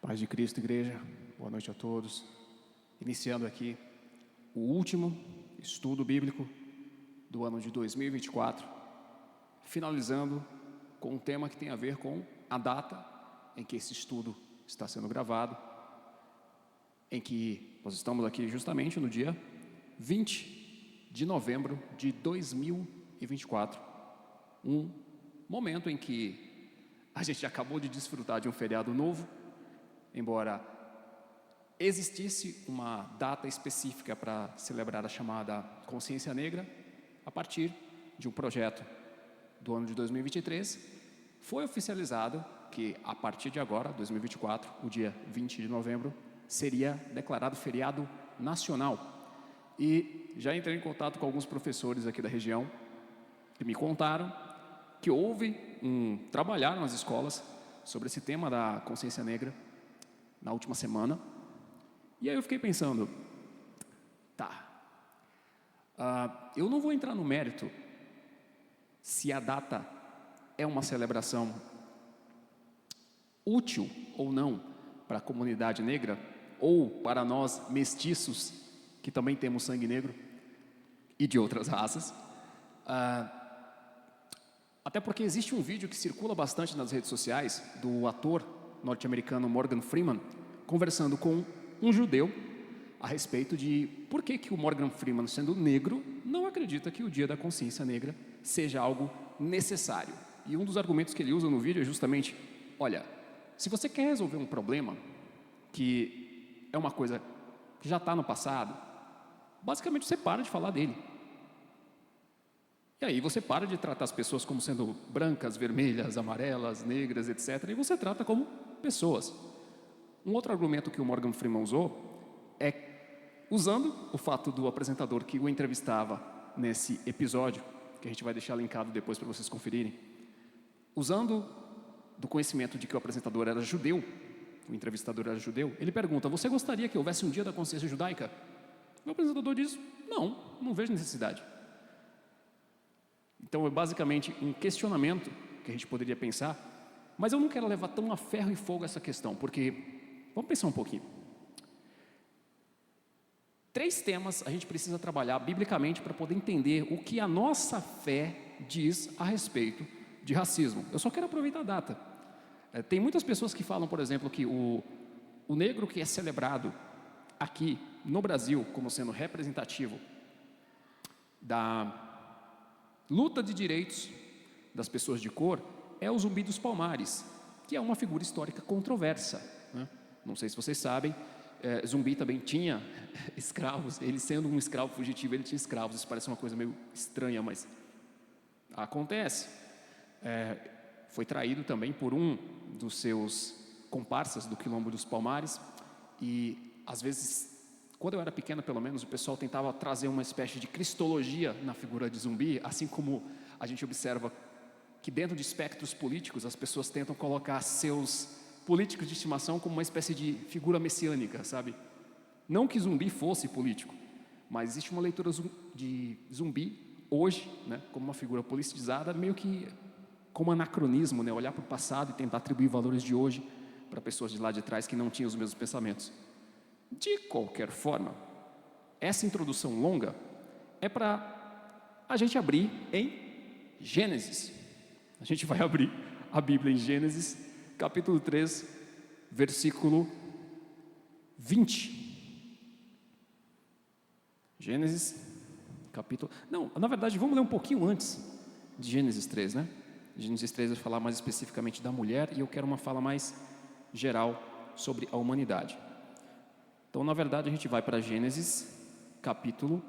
Paz de Cristo, igreja, boa noite a todos. Iniciando aqui o último estudo bíblico do ano de 2024, finalizando com um tema que tem a ver com a data em que esse estudo está sendo gravado, em que nós estamos aqui justamente no dia 20 de novembro de 2024, um momento em que a gente acabou de desfrutar de um feriado novo, embora existisse uma data específica para celebrar a chamada Consciência Negra, a partir de um projeto do ano de 2023, foi oficializado que a partir de agora, 2024, o dia 20 de novembro, seria declarado feriado nacional. E já entrei em contato com alguns professores aqui da região que me contaram que houve trabalhar nas escolas sobre esse tema da consciência negra na última semana. E aí eu fiquei pensando, eu não vou entrar no mérito se a data é uma celebração útil ou não para a comunidade negra, ou para nós mestiços, que também temos sangue negro, e de outras raças. Até porque existe um vídeo que circula bastante nas redes sociais, do ator norte-americano Morgan Freeman, conversando com um judeu a respeito de por que o Morgan Freeman, sendo negro, não acredita que o Dia da Consciência Negra seja algo necessário. E um dos argumentos que ele usa no vídeo é justamente, olha, se você quer resolver um problema que é uma coisa que já está no passado, basicamente você para de falar dele. E aí você para de tratar as pessoas como sendo brancas, vermelhas, amarelas, negras, etc. E você trata como pessoas. Um outro argumento que o Morgan Freeman usou é usando o fato do apresentador que o entrevistava nesse episódio, que a gente vai deixar linkado depois para vocês conferirem, usando do conhecimento de que o apresentador era judeu, o entrevistador era judeu, ele pergunta, você gostaria que houvesse um dia da consciência judaica? O apresentador diz, não vejo necessidade. Então é basicamente um questionamento que a gente poderia pensar, mas eu não quero levar tão a ferro e fogo essa questão, porque, vamos pensar um pouquinho. 3 temas a gente precisa trabalhar biblicamente para poder entender o que a nossa fé diz a respeito de racismo. Eu só quero aproveitar a data. Tem muitas pessoas que falam, por exemplo, que o negro que é celebrado aqui no Brasil como sendo representativo da luta de direitos das pessoas de cor é o Zumbi dos Palmares, que é uma figura histórica controversa, né? Não sei se vocês sabem, Zumbi também tinha escravos, ele sendo um escravo fugitivo, ele tinha escravos. Isso parece uma coisa meio estranha, mas acontece. Foi traído também por um dos seus comparsas do Quilombo dos Palmares, e às vezes, quando eu era pequeno, pelo menos, o pessoal tentava trazer uma espécie de cristologia na figura de Zumbi, assim como a gente observa que dentro de espectros políticos as pessoas tentam colocar seus políticos de estimação como uma espécie de figura messiânica, sabe? Não que Zumbi fosse político, mas existe uma leitura de Zumbi hoje, né, como uma figura politizada, meio que como anacronismo, né, olhar para o passado e tentar atribuir valores de hoje para pessoas de lá de trás que não tinham os mesmos pensamentos. De qualquer forma, essa introdução longa é para a gente abrir em Gênesis. A gente vai abrir a Bíblia em Gênesis, capítulo 3, versículo 20. Gênesis, capítulo... Não, na verdade, vamos ler um pouquinho antes de Gênesis 3, né? Gênesis 3 vai falar mais especificamente da mulher, e eu quero uma fala mais geral sobre a humanidade. Então, na verdade, a gente vai para Gênesis, capítulo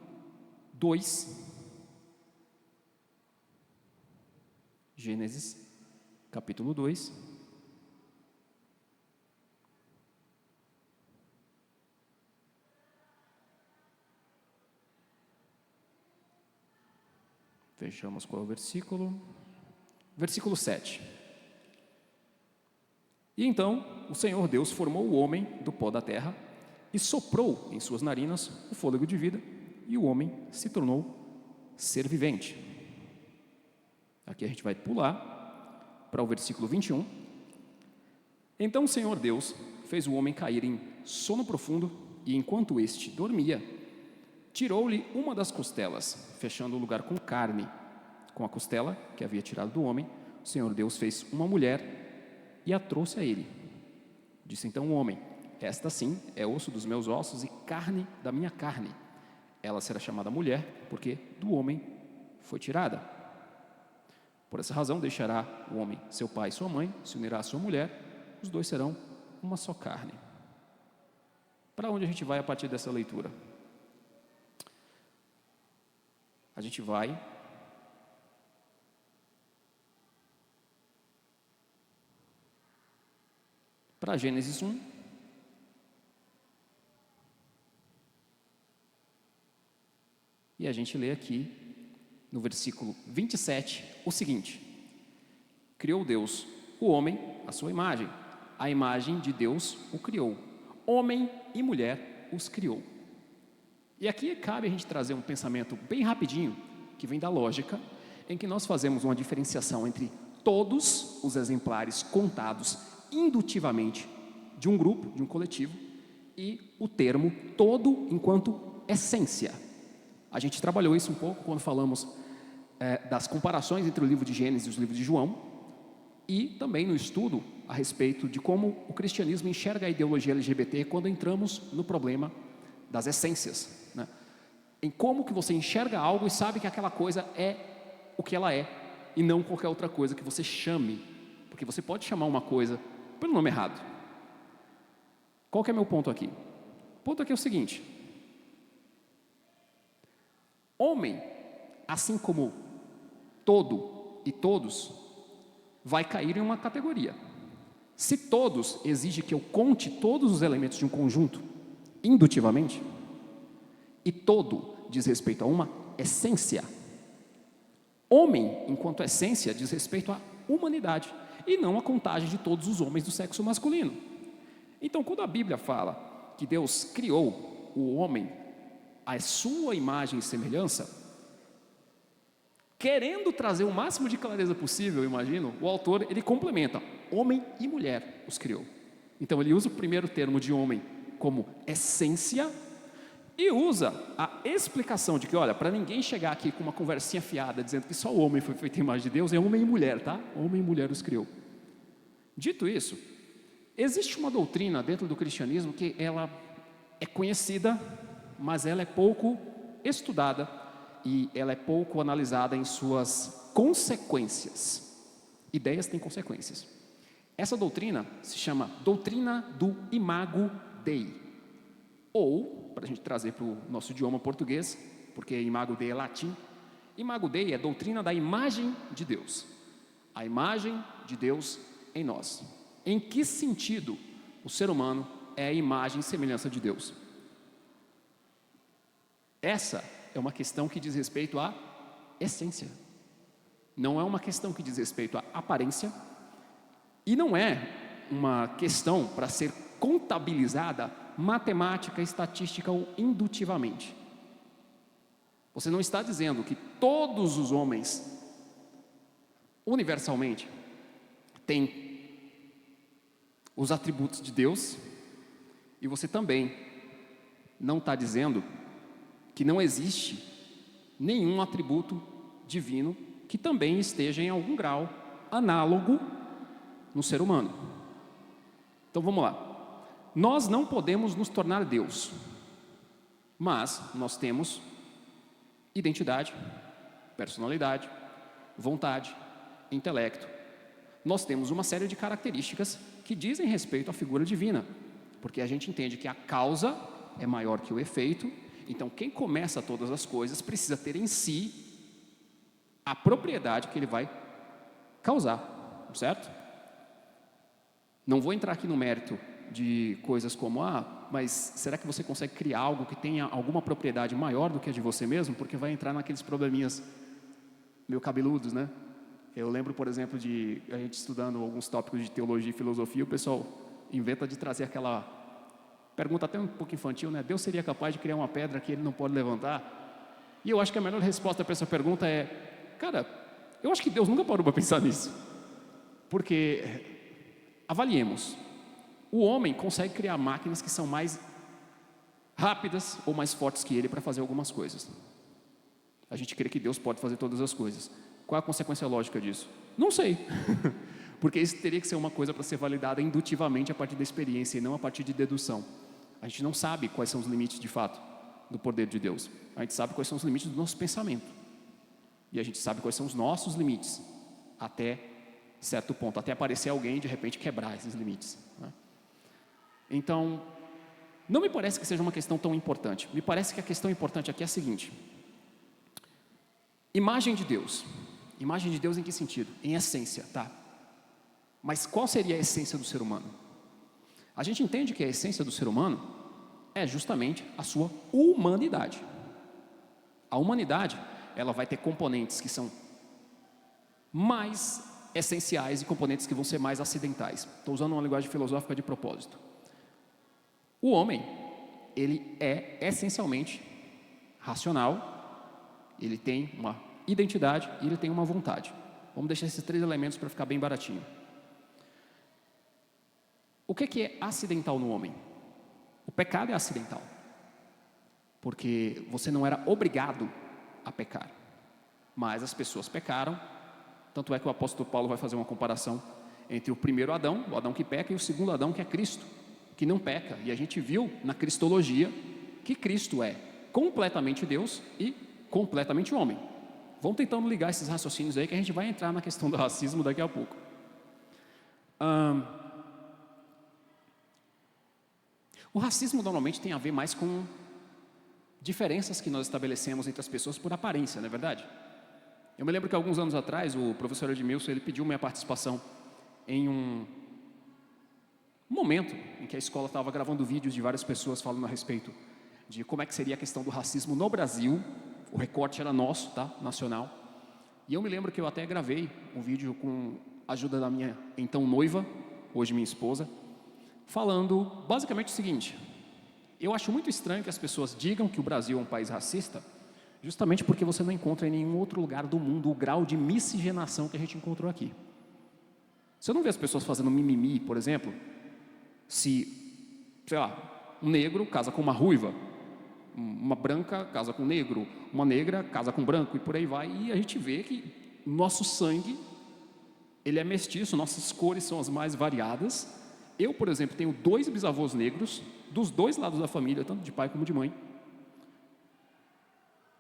2. Gênesis, capítulo 2. Fechamos qual é o versículo? Versículo 7. E então, o Senhor Deus formou o homem do pó da terra e soprou em suas narinas o fôlego de vida, e o homem se tornou ser vivente. Aqui a gente vai pular para o versículo 21. Então o Senhor Deus fez o homem cair em sono profundo e, enquanto este dormia, tirou-lhe uma das costelas, fechando o lugar com carne. Com a costela que havia tirado do homem, o Senhor Deus fez uma mulher e a trouxe a ele. Disse então o homem: esta sim é osso dos meus ossos e carne da minha carne. Ela será chamada mulher, porque do homem foi tirada. Por essa razão deixará o homem seu pai e sua mãe, se unirá à sua mulher, os dois serão uma só carne. Para onde a gente vai a partir dessa leitura? A gente vai para Gênesis 1, e a gente lê aqui no versículo 27 o seguinte: criou Deus o homem à sua imagem, a imagem de Deus o criou, homem e mulher os criou. E aqui cabe a gente trazer um pensamento bem rapidinho, que vem da lógica, em que nós fazemos uma diferenciação entre todos os exemplares contados indutivamente de um grupo, de um coletivo, e o termo todo enquanto essência. A gente trabalhou isso um pouco quando falamos das comparações entre o livro de Gênesis e os livros de João, e também no estudo a respeito de como o cristianismo enxerga a ideologia LGBT quando entramos no problema das essências, né? Em como que você enxerga algo e sabe que aquela coisa é o que ela é e não qualquer outra coisa que você chame, porque você pode chamar uma coisa pelo nome errado. Qual que é meu ponto aqui? O ponto aqui é o seguinte: homem, assim como todo e todos, vai cair em uma categoria. Se todos exige que eu conte todos os elementos de um conjunto indutivamente, e todo diz respeito a uma essência, homem, enquanto essência, diz respeito à humanidade e não a contagem de todos os homens do sexo masculino. Então, quando a Bíblia fala que Deus criou o homem à sua imagem e semelhança, querendo trazer o máximo de clareza possível, eu imagino, o autor, ele complementa: homem e mulher os criou. Então ele usa o primeiro termo de homem como essência e usa a explicação de que, olha, para ninguém chegar aqui com uma conversinha fiada dizendo que só o homem foi feito em imagem de Deus, é homem e mulher, tá? Homem e mulher os criou. Dito isso, existe uma doutrina dentro do cristianismo que ela é conhecida, mas ela é pouco estudada e ela é pouco analisada em suas consequências. Ideias têm consequências. Essa doutrina se chama doutrina do imago Dei, ou, para a gente trazer para o nosso idioma português, porque imago Dei é latim, imago Dei é doutrina da imagem de Deus, a imagem de Deus em nós. Em que sentido o ser humano é a imagem e semelhança de Deus? Essa é uma questão que diz respeito à essência, não é uma questão que diz respeito à aparência, e não é uma questão para ser contabilizada matemática, estatística ou indutivamente. Você não está dizendo que todos os homens, universalmente, têm os atributos de Deus, e você também não está dizendo que não existe nenhum atributo divino que também esteja em algum grau análogo no ser humano. Então vamos lá. Nós não podemos nos tornar Deus, mas nós temos identidade, personalidade, vontade, intelecto. Nós temos uma série de características que dizem respeito à figura divina, porque a gente entende que a causa é maior que o efeito. Então quem começa todas as coisas precisa ter em si a propriedade que ele vai causar, certo? Não vou entrar aqui no mérito de coisas como, mas será que você consegue criar algo que tenha alguma propriedade maior do que a de você mesmo? Porque vai entrar naqueles probleminhas meio cabeludos, né? Eu lembro, por exemplo, de a gente estudando alguns tópicos de teologia e filosofia, o pessoal inventa de trazer aquela pergunta até um pouco infantil, né? Deus seria capaz de criar uma pedra que ele não pode levantar? E eu acho que a melhor resposta para essa pergunta é, cara, eu acho que Deus nunca parou para pensar nisso. Porque avaliemos, O homem consegue criar máquinas que são mais rápidas ou mais fortes que ele para fazer algumas coisas. A gente crê que Deus pode fazer todas as coisas. Qual é a consequência lógica disso? Não sei. Porque isso teria que ser uma coisa para ser validada indutivamente a partir da experiência e não a partir de dedução. A gente não sabe quais são os limites de fato do poder de Deus. A gente sabe quais são os limites do nosso pensamento. E a gente sabe quais são os nossos limites até certo ponto, até aparecer alguém e de repente quebrar esses limites, né? Então, não me parece que seja uma questão tão importante. Me parece que a questão importante aqui é a seguinte: imagem de Deus. Imagem de Deus em que sentido? Em essência, tá? Mas qual seria a essência do ser humano? A gente entende que a essência do ser humano é justamente a sua humanidade. A humanidade, ela vai ter componentes que são mais essenciais e componentes que vão ser mais acidentais. Estou usando uma linguagem filosófica de propósito. O homem, ele é essencialmente racional, ele tem uma identidade e ele tem uma vontade. Vamos deixar esses 3 elementos para ficar bem baratinho. O que é acidental no homem? O pecado é acidental, porque você não era obrigado a pecar, mas as pessoas pecaram. Tanto é que o apóstolo Paulo vai fazer uma comparação entre o primeiro Adão, o Adão que peca, e o segundo Adão, que é Cristo, que não peca. E a gente viu na cristologia que Cristo é completamente Deus e completamente homem. Vamos tentando ligar esses raciocínios aí, que a gente vai entrar na questão do racismo daqui a pouco. O racismo normalmente tem a ver mais com diferenças que nós estabelecemos entre as pessoas por aparência, não é verdade? Eu me lembro que alguns anos atrás o professor Edmilson, ele pediu minha participação em um momento em que a escola estava gravando vídeos de várias pessoas falando a respeito de como é que seria a questão do racismo no Brasil. O recorte era nosso, tá? Nacional. E eu me lembro que eu até gravei um vídeo com a ajuda da minha então noiva, hoje minha esposa, falando basicamente o seguinte: eu acho muito estranho que as pessoas digam que o Brasil é um país racista, justamente porque você não encontra em nenhum outro lugar do mundo o grau de miscigenação que a gente encontrou aqui. Você não vê as pessoas fazendo mimimi, por exemplo, se, sei lá, um negro casa com uma ruiva, uma branca casa com um negro, uma negra casa com um branco e por aí vai. E a gente vê que nosso sangue, ele é mestiço, nossas cores são as mais variadas. Eu, por exemplo, tenho 2 bisavôs negros, dos 2 lados da família, tanto de pai como de mãe.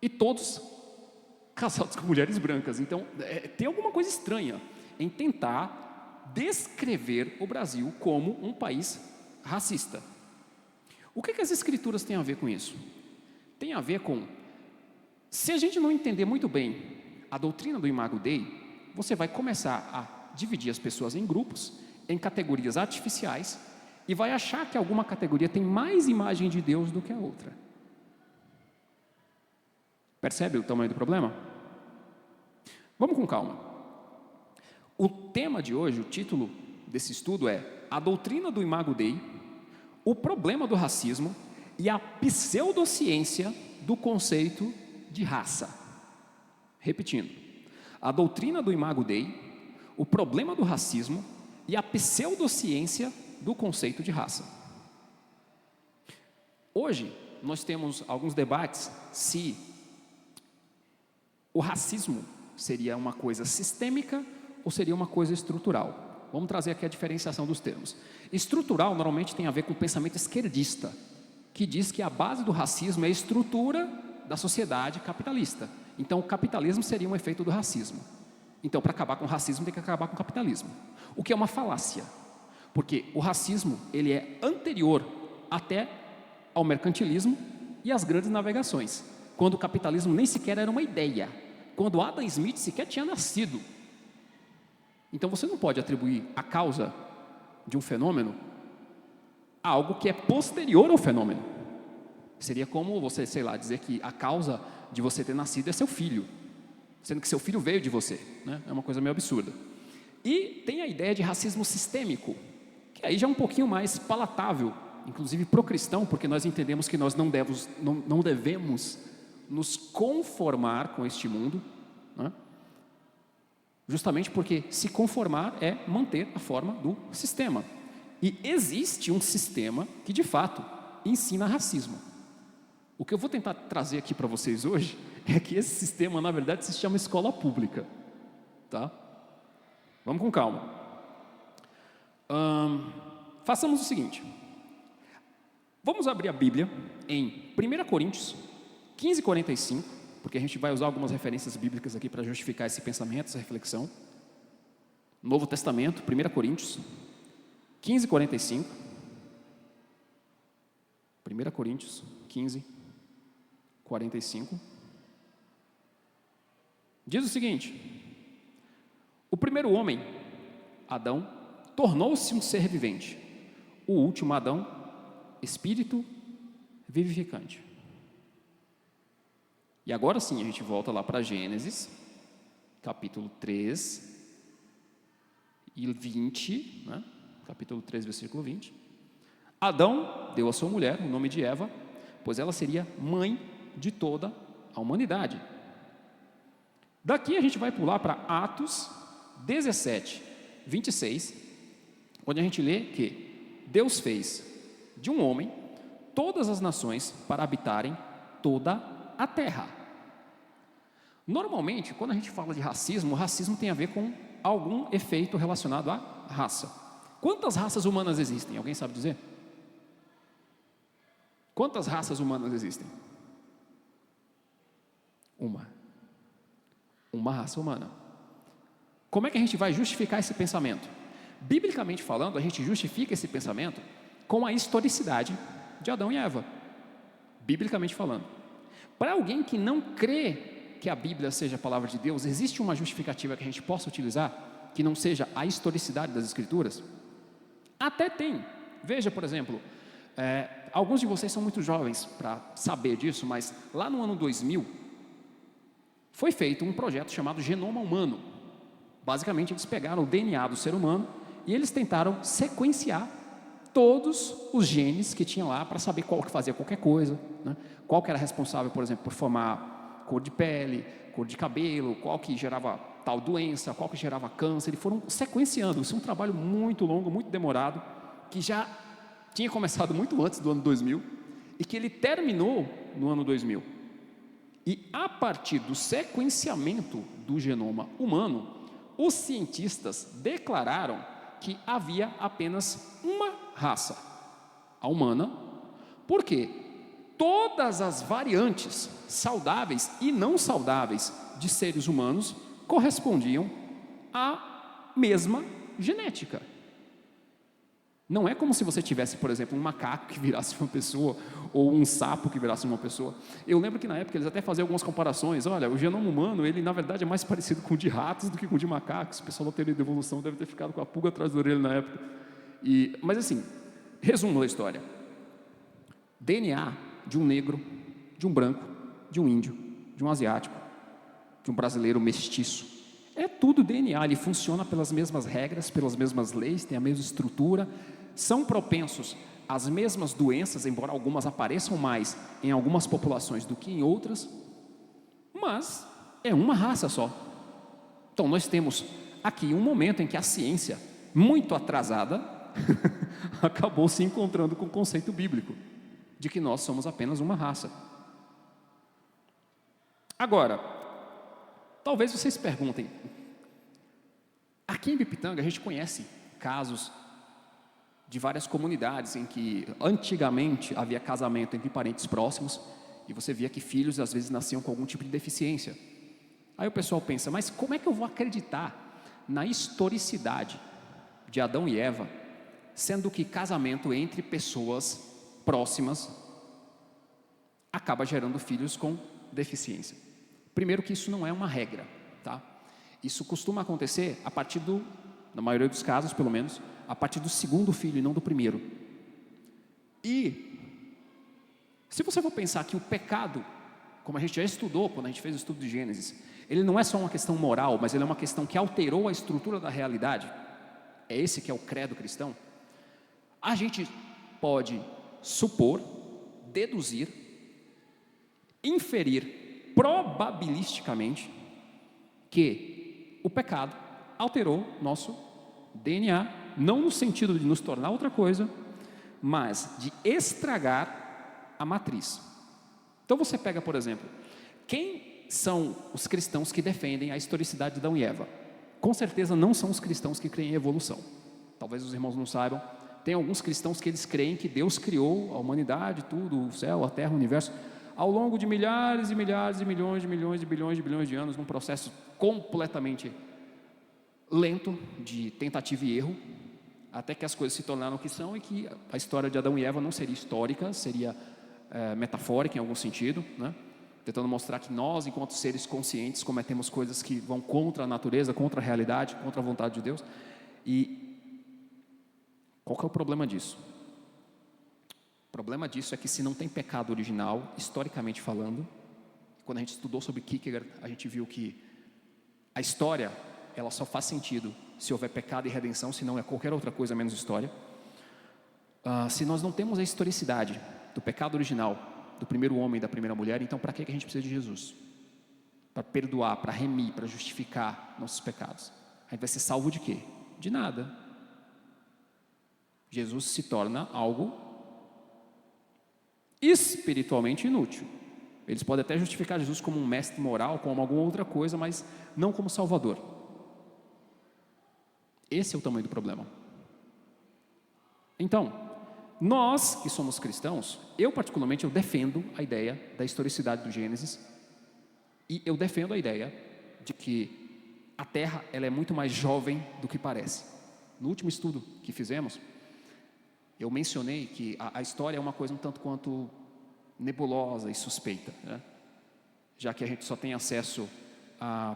E todos casados com mulheres brancas. Então, tem alguma coisa estranha em tentar descrever o Brasil como um país racista. O que as escrituras têm a ver com isso? Tem a ver com, se a gente não entender muito bem a doutrina do Imago Dei, você vai começar a dividir as pessoas em grupos, em categorias artificiais, e vai achar que alguma categoria tem mais imagem de Deus do que a outra. Percebe o tamanho do problema? Vamos com calma. O tema de hoje, o título desse estudo é A Doutrina do Imago Dei, o problema do racismo e a pseudociência do conceito de raça. Repetindo, a doutrina do Imago Dei, o problema do racismo e a pseudociência do conceito de raça. Hoje, nós temos alguns debates se o racismo seria uma coisa sistêmica ou seria uma coisa estrutural. Vamos trazer aqui a diferenciação dos termos. Estrutural normalmente tem a ver com o pensamento esquerdista, que diz que a base do racismo é a estrutura da sociedade capitalista. Então, o capitalismo seria um efeito do racismo. Então, para acabar com o racismo, tem que acabar com o capitalismo. O que é uma falácia, porque o racismo, ele é anterior até ao mercantilismo e às grandes navegações, quando o capitalismo nem sequer era uma ideia, quando Adam Smith sequer tinha nascido. Então, você não pode atribuir a causa de um fenômeno a algo que é posterior ao fenômeno. Seria como você, sei lá, dizer que a causa de você ter nascido é seu filho, sendo que seu filho veio de você, né? É uma coisa meio absurda. E tem a ideia de racismo sistêmico, que aí já é um pouquinho mais palatável, inclusive para o cristão, porque nós entendemos que nós não devemos nos conformar com este mundo, né? Justamente porque se conformar é manter a forma do sistema. E existe um sistema que, de fato, ensina racismo. O que eu vou tentar trazer aqui para vocês hoje é que esse sistema, na verdade, se chama escola pública. Tá? Vamos com calma. Façamos o seguinte. Vamos abrir a Bíblia em 1 Coríntios 15:45, porque a gente vai usar algumas referências bíblicas aqui para justificar esse pensamento, essa reflexão. Novo Testamento, 1 Coríntios 15:45. 1 Coríntios 15:45. Diz o seguinte: o primeiro homem, Adão, tornou-se um ser vivente. O último Adão, espírito vivificante. E agora sim, a gente volta lá para Gênesis, capítulo 3 e 20, né? Capítulo 3, versículo 20. Adão deu à sua mulher o nome de Eva, pois ela seria mãe de toda a humanidade. Daqui a gente vai pular para Atos 17, 26, onde a gente lê que Deus fez de um homem todas as nações para habitarem toda a terra. Normalmente, quando a gente fala de racismo, o racismo tem a ver com algum efeito relacionado à raça. Quantas raças humanas existem? Alguém sabe dizer? Quantas raças humanas existem? Uma raça humana. Como é que a gente vai justificar esse pensamento? Biblicamente falando, a gente justifica esse pensamento com a historicidade de Adão e Eva. Biblicamente falando. Para alguém que não crê que a Bíblia seja a palavra de Deus, existe uma justificativa que a gente possa utilizar que não seja a historicidade das Escrituras? Até tem. Veja, por exemplo, alguns de vocês são muito jovens para saber disso, mas lá no ano 2000 foi feito um projeto chamado Genoma Humano. Basicamente, eles pegaram o DNA do ser humano e eles tentaram sequenciar todos os genes que tinha lá para saber qual que fazia qualquer coisa, né? Qual que era responsável, por exemplo, por formar cor de pele, cor de cabelo, qual que gerava tal doença, qual que gerava câncer. Eles foram sequenciando. Isso é um trabalho muito longo, muito demorado, que já tinha começado muito antes do ano 2000 e que ele terminou no ano 2000. E a partir do sequenciamento do genoma humano, os cientistas declararam que havia apenas uma raça, a humana, porque todas as variantes saudáveis e não saudáveis de seres humanos correspondiam à mesma genética. Não é como se você tivesse, por exemplo, um macaco que virasse uma pessoa ou um sapo que virasse uma pessoa. Eu lembro que na época eles até faziam algumas comparações. Olha, o genoma humano, ele na verdade é mais parecido com o de ratos do que com o de macacos. O pessoal da teoria da evolução deve ter ficado com a pulga atrás da orelha na época. Mas assim, resumo da história. DNA de um negro, de um branco, de um índio, de um asiático, de um brasileiro mestiço. É tudo DNA, ele funciona pelas mesmas regras, pelas mesmas leis, tem a mesma estrutura, são propensos às mesmas doenças, embora algumas apareçam mais em algumas populações do que em outras, mas é uma raça só. Então nós temos aqui um momento em que a ciência, muito atrasada, acabou se encontrando com o conceito bíblico de que nós somos apenas uma raça. Agora, talvez vocês perguntem, aqui em Bipitanga a gente conhece casos de várias comunidades em que antigamente havia casamento entre parentes próximos e você via que filhos às vezes nasciam com algum tipo de deficiência. Aí o pessoal pensa, mas como é que eu vou acreditar na historicidade de Adão e Eva, sendo que casamento entre pessoas próximas acaba gerando filhos com deficiência? Primeiro que isso não é uma regra, tá? Isso costuma acontecer a partir na maioria dos casos pelo menos, a partir do segundo filho e não do primeiro. E se você for pensar que o pecado, como a gente já estudou quando a gente fez o estudo de Gênesis, ele não é só uma questão moral, mas ele é uma questão que alterou a estrutura da realidade. É esse que é o credo cristão. A gente pode supor, deduzir, inferir probabilisticamente que o pecado alterou nosso DNA não no sentido de nos tornar outra coisa, mas de estragar a matriz. Então você pega, por exemplo, quem são os cristãos que defendem a historicidade de Adão e Eva? Com certeza não são os cristãos que creem em evolução. Talvez os irmãos não saibam. Tem alguns cristãos que eles creem que Deus criou a humanidade, tudo, o céu, a terra, o universo, ao longo de milhares e milhares e milhões de milhões de bilhões de bilhões de anos, num processo completamente lento de tentativa e erro, até que as coisas se tornaram o que são e que a história de Adão e Eva não seria histórica, seria metafórica em algum sentido, né? Tentando mostrar que nós, enquanto seres conscientes, cometemos coisas que vão contra a natureza, contra a realidade, contra a vontade de Deus. E qual que é o problema disso? O problema disso é que se não tem pecado original, historicamente falando, quando a gente estudou sobre Kierkegaard, a gente viu que a história, ela só faz sentido se houver pecado e redenção, se não é qualquer outra coisa menos história. Se nós não temos a historicidade do pecado original, do primeiro homem e da primeira mulher, então para que a gente precisa de Jesus? Para perdoar, para remir, para justificar nossos pecados. A gente vai ser salvo de quê? De nada. Jesus se torna algo espiritualmente inútil. Eles podem até justificar Jesus como um mestre moral, como alguma outra coisa, mas não como Salvador. Esse é o tamanho do problema. Então, nós que somos cristãos, eu particularmente, eu defendo a ideia da historicidade do Gênesis, e eu defendo a ideia de que a Terra, ela é muito mais jovem do que parece. No último estudo que fizemos, eu mencionei que a história é uma coisa um tanto quanto nebulosa e suspeita, né? Já que a gente só tem acesso a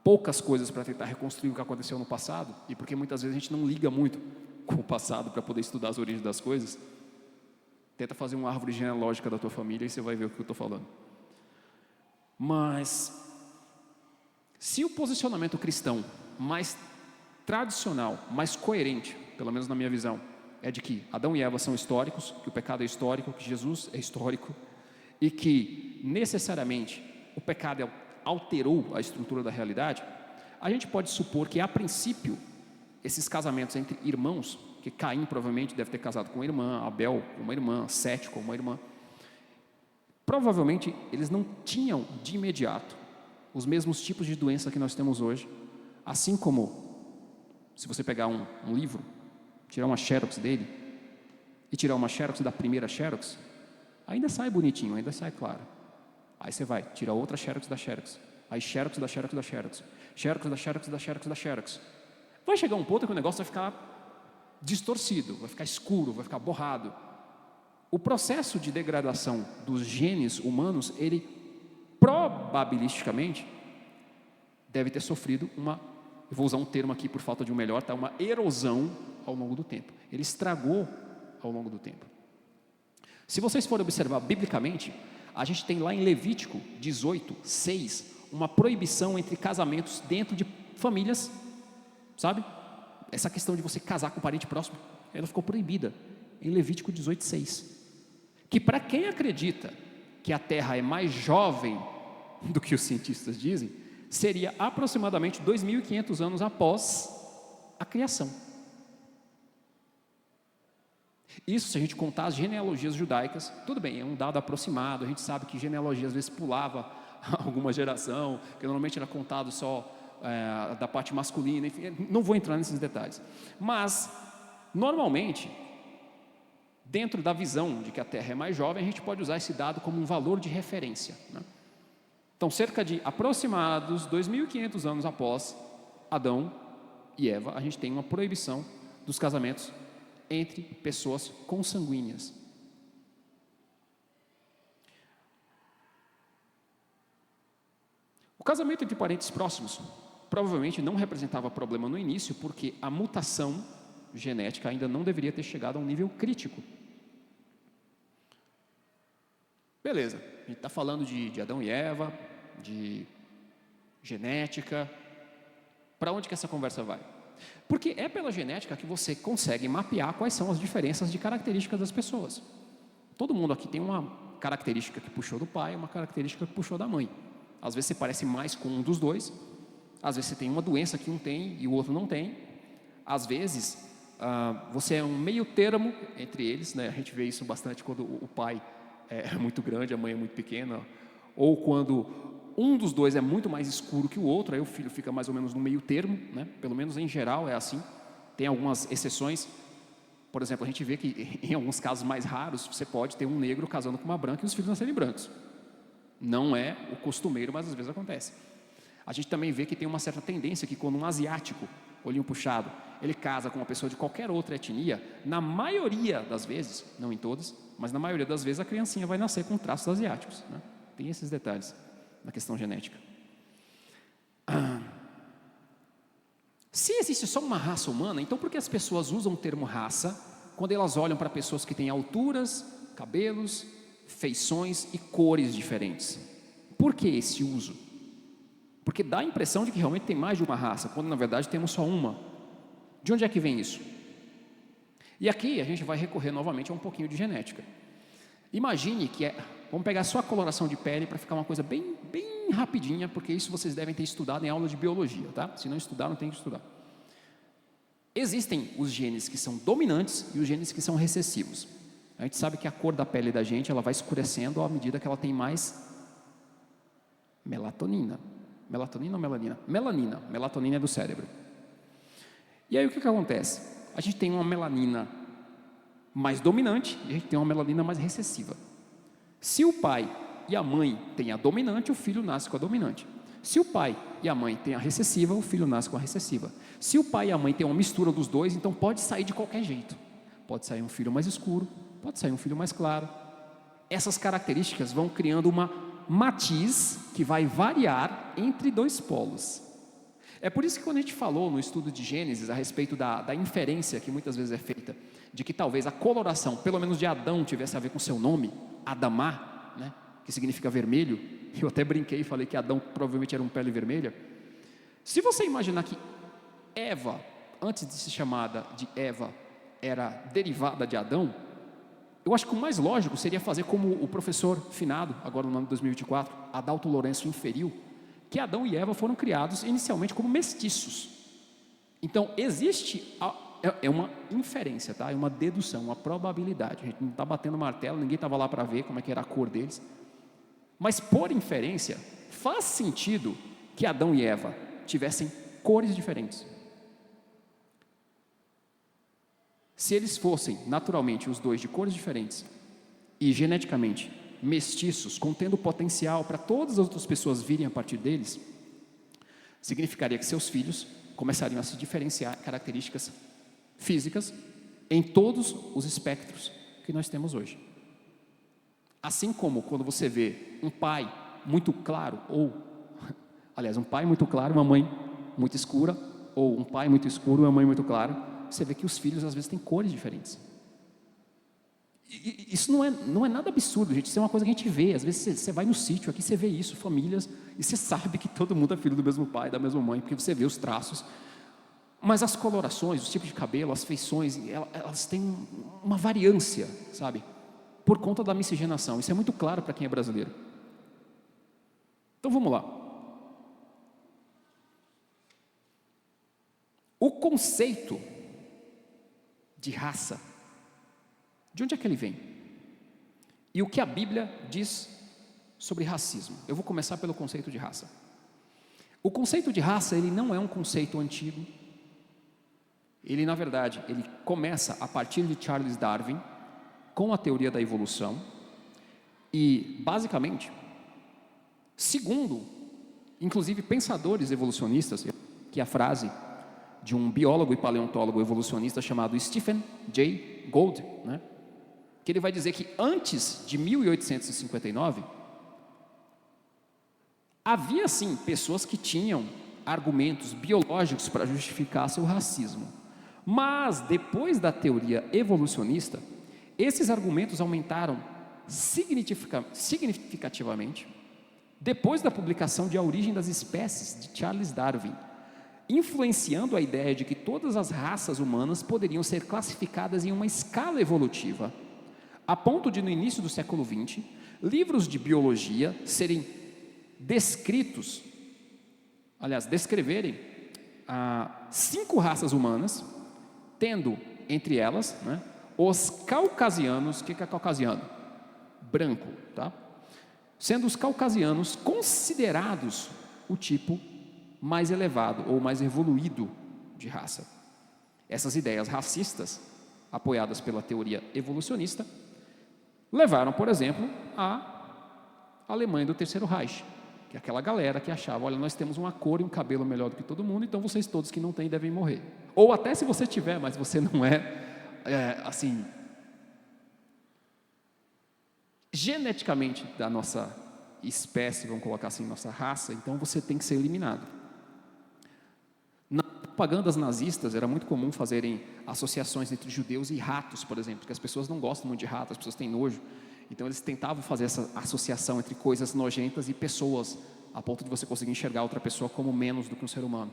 poucas coisas para tentar reconstruir o que aconteceu no passado, e porque muitas vezes a gente não liga muito com o passado para poder estudar as origens das coisas. Tenta fazer uma árvore genealógica da tua família e você vai ver o que eu estou falando. Mas se o posicionamento cristão mais tradicional, mais coerente, pelo menos na minha visão, é de que Adão e Eva são históricos, que o pecado é histórico, que Jesus é histórico e que necessariamente o pecado alterou a estrutura da realidade, a gente pode supor que a princípio esses casamentos entre irmãos, que Caim provavelmente deve ter casado com uma irmã, Abel com uma irmã, Sete com uma irmã, provavelmente eles não tinham de imediato os mesmos tipos de doença que nós temos hoje, assim como se você pegar um livro, tirar uma xerox dele e tirar uma xerox da primeira xerox, ainda sai bonitinho, ainda sai claro. Aí você vai, tira outra xerox da xerox, aí xerox da xerox da xerox, xerox da xerox da xerox da xerox. Vai chegar um ponto que o negócio vai ficar distorcido, vai ficar escuro, vai ficar borrado. O processo de degradação dos genes humanos, ele probabilisticamente deve ter sofrido uma, eu vou usar um termo aqui por falta de um melhor, tá? Uma erosão ao longo do tempo. Ele estragou ao longo do tempo. Se vocês forem observar biblicamente, a gente tem lá em Levítico 18, 6, uma proibição entre casamentos dentro de famílias, sabe? Essa questão de você casar com um parente próximo, ela ficou proibida em Levítico 18, 6. Que para quem acredita que a Terra é mais jovem do que os cientistas dizem, seria aproximadamente 2.500 anos após a criação. Isso se a gente contar as genealogias judaicas, tudo bem, é um dado aproximado, a gente sabe que genealogia às vezes pulava alguma geração, que normalmente era contado só da parte masculina, enfim, não vou entrar nesses detalhes. Mas, normalmente, dentro da visão de que a Terra é mais jovem, a gente pode usar esse dado como um valor de referência, né? Então, cerca de aproximados 2.500 anos após Adão e Eva, a gente tem uma proibição dos casamentos entre pessoas consanguíneas. O casamento entre parentes próximos provavelmente não representava problema no início, porque a mutação genética ainda não deveria ter chegado a um nível crítico. Beleza, a gente está falando de Adão e Eva, de genética. Para onde que essa conversa vai? Porque é pela genética que você consegue mapear quais são as diferenças de características das pessoas. Todo mundo aqui tem uma característica que puxou do pai, uma característica que puxou da mãe. Às vezes você parece mais com um dos dois, às vezes você tem uma doença que um tem e o outro não tem, às vezes você é um meio termo entre eles, né? A gente vê isso bastante quando o pai é muito grande, a mãe é muito pequena, ou quando um dos dois é muito mais escuro que o outro, aí o filho fica mais ou menos no meio termo, né? Pelo menos em geral é assim. Tem algumas exceções. Por exemplo, a gente vê que em alguns casos mais raros, você pode ter um negro casando com uma branca e os filhos nascerem brancos. Não é o costumeiro, mas às vezes acontece. A gente também vê que tem uma certa tendência que quando um asiático, olhinho puxado, ele casa com uma pessoa de qualquer outra etnia, na maioria das vezes, não em todas, mas na maioria das vezes a criancinha vai nascer com traços asiáticos, né? Tem esses detalhes na questão genética. Se existe só uma raça humana, então por que as pessoas usam o termo raça quando elas olham para pessoas que têm alturas, cabelos, feições e cores diferentes? Por que esse uso? Porque dá a impressão de que realmente tem mais de uma raça, quando na verdade temos só uma. De onde é que vem isso? E aqui a gente vai recorrer novamente a um pouquinho de genética. Imagine que vamos pegar só a coloração de pele para ficar uma coisa bem rapidinha, porque isso vocês devem ter estudado em aula de biologia, tá? Se não estudaram, tem que estudar. Existem os genes que são dominantes e os genes que são recessivos. A gente sabe que a cor da pele da gente, ela vai escurecendo à medida que ela tem mais melatonina. Melatonina ou melanina? Melanina. Melatonina é do cérebro. E aí o que acontece? A gente tem uma melanina mais dominante e a gente tem uma melanina mais recessiva. Se o pai e a mãe têm a dominante, o filho nasce com a dominante. Se o pai e a mãe têm a recessiva, o filho nasce com a recessiva. Se o pai e a mãe têm uma mistura dos dois, então pode sair de qualquer jeito. Pode sair um filho mais escuro, pode sair um filho mais claro. Essas características vão criando uma matiz que vai variar entre dois polos. É por isso que quando a gente falou no estudo de Gênesis a respeito da inferência que muitas vezes é feita, de que talvez a coloração, pelo menos de Adão, tivesse a ver com seu nome, Adamá, né, que significa vermelho. Eu até brinquei e falei que Adão provavelmente era um pele vermelha. Se você imaginar que Eva, antes de ser chamada de Eva, era derivada de Adão, eu acho que o mais lógico seria fazer como o professor finado, agora no ano de 2024, Adalto Lourenço, inferiu, que Adão e Eva foram criados inicialmente como mestiços. Então existe uma inferência, tá? É uma dedução, uma probabilidade. A gente não está batendo martelo, ninguém estava lá para ver como é que era a cor deles. Mas por inferência, faz sentido que Adão e Eva tivessem cores diferentes. Se eles fossem naturalmente os dois de cores diferentes e geneticamente mestiços, contendo potencial para todas as outras pessoas virem a partir deles, significaria que seus filhos começariam a se diferenciar características físicas em todos os espectros que nós temos hoje. Assim como quando você vê um pai muito claro, um pai muito claro, uma mãe muito escura, ou um pai muito escuro e uma mãe muito clara, você vê que os filhos às vezes têm cores diferentes. E isso não é nada absurdo, gente. Isso é uma coisa que a gente vê. Às vezes você vai no sítio, aqui você vê isso, famílias, e você sabe que todo mundo é filho do mesmo pai, da mesma mãe, porque você vê os traços. Mas as colorações, os tipos de cabelo, as feições, elas têm uma variância, sabe? Por conta da miscigenação. Isso é muito claro para quem é brasileiro. Então vamos lá. O conceito de raça, de onde é que ele vem? E o que a Bíblia diz sobre racismo? Eu vou começar pelo conceito de raça. O conceito de raça, ele não é um conceito antigo. Ele, na verdade, ele começa a partir de Charles Darwin, com a teoria da evolução. E, basicamente, segundo, inclusive, pensadores evolucionistas, que é a frase de um biólogo e paleontólogo evolucionista chamado Stephen Jay Gould, né? Que ele vai dizer que antes de 1859, havia sim pessoas que tinham argumentos biológicos para justificar seu racismo. Mas depois da teoria evolucionista, esses argumentos aumentaram significativamente depois da publicação de A Origem das Espécies, de Charles Darwin, influenciando a ideia de que todas as raças humanas poderiam ser classificadas em uma escala evolutiva, a ponto de, no início do século XX, livros de biologia serem descreverem 5 raças humanas, tendo entre elas, né, os caucasianos. O que é caucasiano? Branco, tá? Sendo os caucasianos considerados o tipo mais elevado ou mais evoluído de raça. Essas ideias racistas, apoiadas pela teoria evolucionista, levaram, por exemplo, à Alemanha do Terceiro Reich, que é aquela galera que achava, olha, nós temos uma cor e um cabelo melhor do que todo mundo, então vocês todos que não têm devem morrer. Ou até se você tiver, mas você não assim, geneticamente da nossa espécie, vamos colocar assim, nossa raça, então você tem que ser eliminado. Nas propagandas nazistas era muito comum fazerem associações entre judeus e ratos, por exemplo, porque as pessoas não gostam muito de ratos, as pessoas têm nojo. Então eles tentavam fazer essa associação entre coisas nojentas e pessoas, a ponto de você conseguir enxergar outra pessoa como menos do que um ser humano.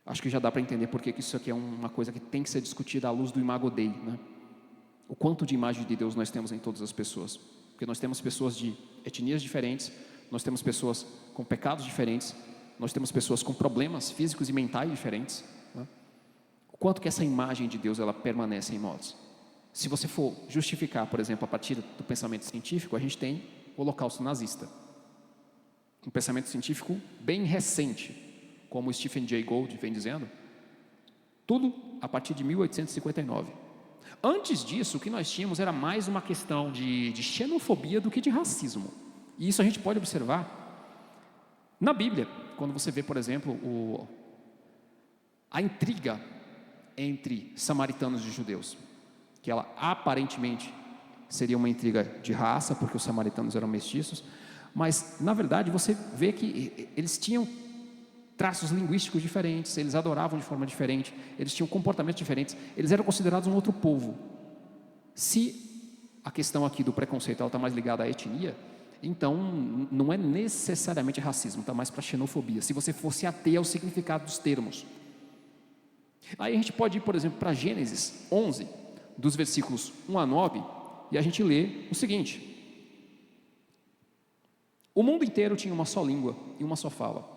Acho que já dá para entender por que isso aqui é uma coisa que tem que ser discutida à luz do Imago Dei, né? O quanto de imagem de Deus nós temos em todas as pessoas. Porque nós temos pessoas de etnias diferentes, nós temos pessoas com pecados diferentes, nós temos pessoas com problemas físicos e mentais diferentes, né? O quanto que essa imagem de Deus ela permanece em nós. Se você for justificar, por exemplo, a partir do pensamento científico, a gente tem o Holocausto nazista. Um pensamento científico bem recente, como o Stephen Jay Gould vem dizendo, tudo a partir de 1859. Antes disso, o que nós tínhamos era mais uma questão de xenofobia do que de racismo. E isso a gente pode observar na Bíblia, quando você vê, por exemplo, a intriga entre samaritanos e judeus, que ela aparentemente seria uma intriga de raça, porque os samaritanos eram mestiços, mas na verdade você vê que eles tinham traços linguísticos diferentes, eles adoravam de forma diferente, eles tinham comportamentos diferentes, eles eram considerados um outro povo. Se a questão aqui do preconceito está mais ligada à etnia, então não é necessariamente racismo, está mais para xenofobia, se você fosse ater ao significado dos termos. Aí a gente pode ir, por exemplo, para Gênesis 11, dos versículos 1 a 9, e a gente lê o seguinte: o mundo inteiro tinha uma só língua e uma só fala.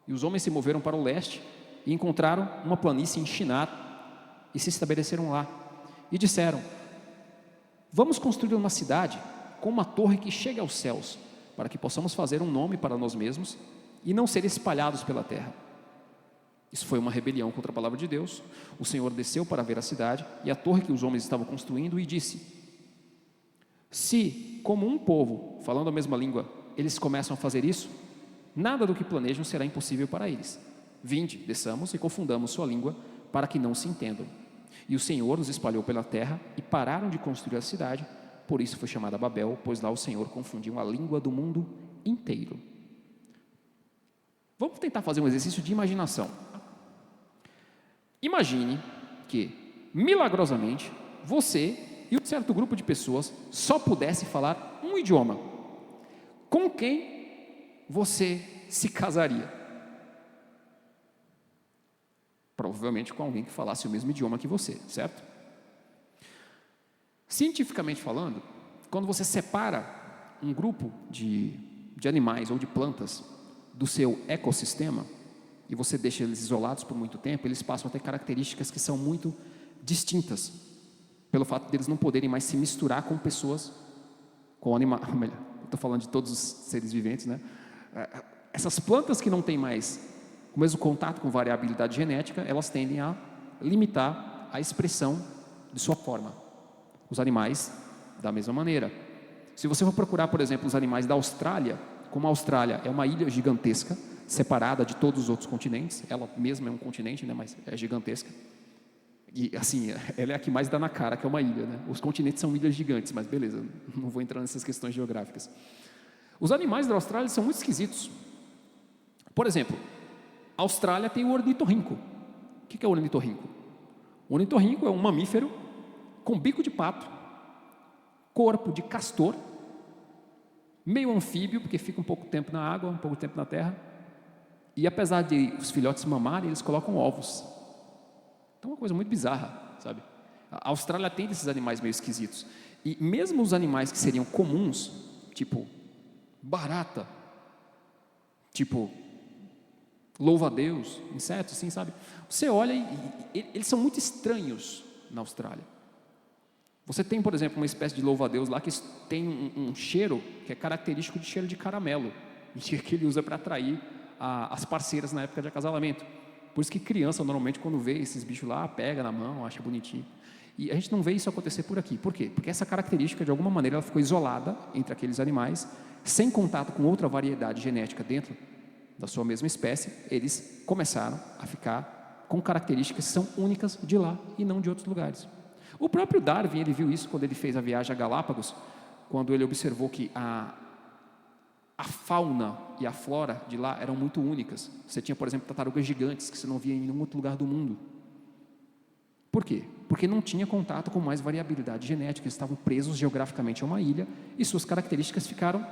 E os homens se moveram para o leste e encontraram uma planície em Shinar e se estabeleceram lá. E disseram: vamos construir uma cidade com uma torre que chegue aos céus, para que possamos fazer um nome para nós mesmos e não ser espalhados pela terra. Isso foi uma rebelião contra a palavra de Deus. O Senhor desceu para ver a cidade e a torre que os homens estavam construindo e disse: se, como um povo, falando a mesma língua, eles começam a fazer isso, nada do que planejam será impossível para eles. Vinde, desçamos e confundamos sua língua, para que não se entendam. E o Senhor os espalhou pela terra e pararam de construir a cidade, por isso foi chamada Babel, pois lá o Senhor confundiu a língua do mundo inteiro. Vamos tentar fazer um exercício de imaginação. Imagine que, milagrosamente, você e um certo grupo de pessoas só pudesse falar um idioma. Com quem você se casaria? Provavelmente com alguém que falasse o mesmo idioma que você, certo? Cientificamente falando, quando você separa um grupo de animais ou de plantas do seu ecossistema e você deixa eles isolados por muito tempo, eles passam a ter características que são muito distintas, pelo fato deles não poderem mais se misturar com pessoas, com animais. Estou falando de todos os seres viventes, né? Essas plantas que não têm mais o mesmo contato com variabilidade genética, elas tendem a limitar a expressão de sua forma. Os animais, da mesma maneira. Se você for procurar, por exemplo, os animais da Austrália, como a Austrália é uma ilha gigantesca, separada de todos os outros continentes, ela mesma é um continente, né, mas é gigantesca. E assim, ela é a que mais dá na cara, que é uma ilha, né? Os continentes são ilhas gigantes, mas beleza, não vou entrar nessas questões geográficas. Os animais da Austrália são muito esquisitos. Por exemplo, a Austrália tem o ornitorrinco. O que é o ornitorrinco? O ornitorrinco é um mamífero com bico de pato, corpo de castor, meio anfíbio, porque fica um pouco tempo na água, um pouco tempo na terra, e apesar de os filhotes mamarem, eles colocam ovos. Então é uma coisa muito bizarra, sabe? A Austrália tem desses animais meio esquisitos. E mesmo os animais que seriam comuns, tipo barata, tipo louva a Deus, insetos, assim, sabe? Você olha e eles são muito estranhos na Austrália. Você tem, por exemplo, uma espécie de louva a Deus lá que tem um cheiro que é característico de cheiro de caramelo, e que ele usa para atrair as parceiras na época de acasalamento. Por isso que criança, normalmente, quando vê esses bichos lá, pega na mão, acha bonitinho. E a gente não vê isso acontecer por aqui. Por quê? Porque essa característica, de alguma maneira, ela ficou isolada entre aqueles animais, sem contato com outra variedade genética dentro da sua mesma espécie. Eles começaram a ficar com características que são únicas de lá e não de outros lugares. O próprio Darwin, ele viu isso quando ele fez a viagem a Galápagos, quando ele observou que a fauna e a flora de lá eram muito únicas. Você tinha, por exemplo, tartarugas gigantes que você não via em nenhum outro lugar do mundo. Por quê? Porque não tinha contato com mais variabilidade genética, eles estavam presos geograficamente a uma ilha e suas características ficaram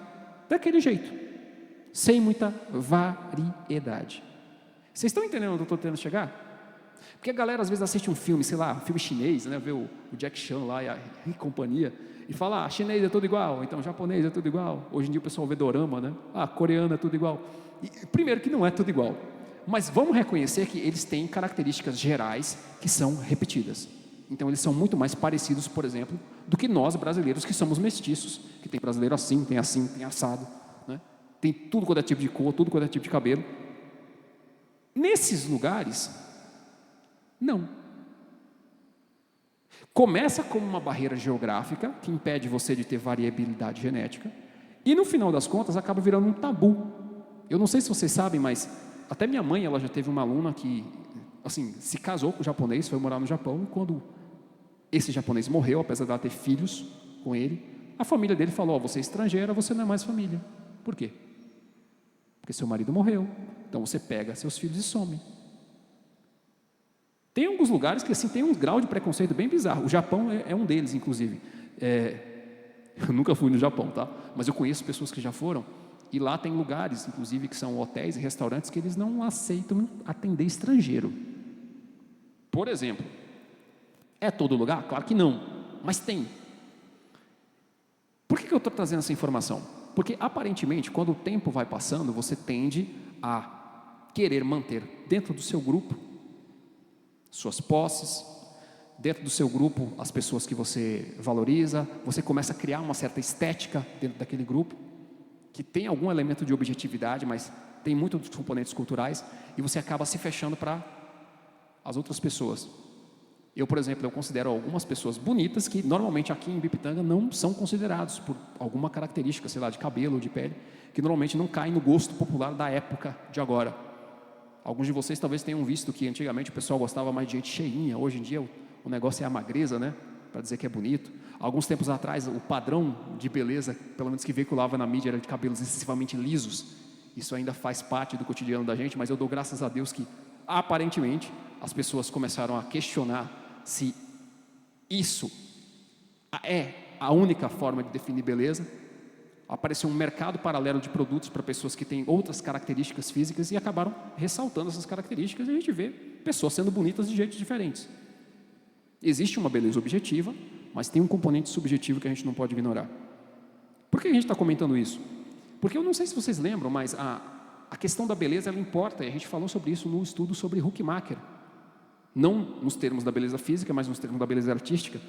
daquele jeito, sem muita variedade. Vocês estão entendendo onde eu estou tentando chegar? Porque a galera às vezes assiste um filme, sei lá, um filme chinês, né, vê o Jack Chan lá e companhia, e fala, chinês é tudo igual, então japonês é tudo igual. Hoje em dia o pessoal vê dorama, né? Coreano é tudo igual. E, primeiro que não é tudo igual, mas vamos reconhecer que eles têm características gerais que são repetidas. Então eles são muito mais parecidos, por exemplo, do que nós brasileiros que somos mestiços, que tem brasileiro assim, tem assado, né? Tem tudo quanto é tipo de cor, tudo quanto é tipo de cabelo. Nesses lugares, não. Começa como uma barreira geográfica que impede você de ter variabilidade genética e no final das contas acaba virando um tabu. Eu não sei se vocês sabem, mas até minha mãe, ela já teve uma aluna que, assim, se casou com um japonês, foi morar no Japão, e quando esse japonês morreu, apesar de ela ter filhos com ele, a família dele falou, você é estrangeira, você não é mais família. Por quê? Porque seu marido morreu, então você pega seus filhos e some. Tem alguns lugares que assim, tem um grau de preconceito bem bizarro. O Japão é um deles, inclusive. Eu nunca fui no Japão, tá? Mas eu conheço pessoas que já foram. E lá tem lugares, inclusive, que são hotéis e restaurantes que eles não aceitam atender estrangeiro. Por exemplo, é todo lugar? Claro que não, mas tem. Por que eu estou trazendo essa informação? Porque, aparentemente, quando o tempo vai passando, você tende a querer manter dentro do seu grupo suas posses, dentro do seu grupo as pessoas que você valoriza, você começa a criar uma certa estética dentro daquele grupo, que tem algum elemento de objetividade, mas tem muito dos componentes culturais, e você acaba se fechando para as outras pessoas. Eu, por exemplo, eu considero algumas pessoas bonitas que normalmente aqui em Bipitanga não são considerados por alguma característica, sei lá, de cabelo ou de pele, que normalmente não caem no gosto popular da época de agora. Alguns de vocês talvez tenham visto que antigamente o pessoal gostava mais de gente cheinha, hoje em dia o negócio é a magreza, né? Para dizer que é bonito. Alguns tempos atrás o padrão de beleza, pelo menos que veiculava na mídia, era de cabelos excessivamente lisos. Isso ainda faz parte do cotidiano da gente, mas eu dou graças a Deus que aparentemente as pessoas começaram a questionar se isso é a única forma de definir beleza. Apareceu um mercado paralelo de produtos para pessoas que têm outras características físicas e acabaram ressaltando essas características, e a gente vê pessoas sendo bonitas de jeitos diferentes. Existe uma beleza objetiva, mas tem um componente subjetivo que a gente não pode ignorar. Por que a gente está comentando isso? Porque eu não sei se vocês lembram, mas a questão da beleza, ela importa, e a gente falou sobre isso no estudo sobre Huckmacher. Não nos termos da beleza física, mas nos termos da beleza artística.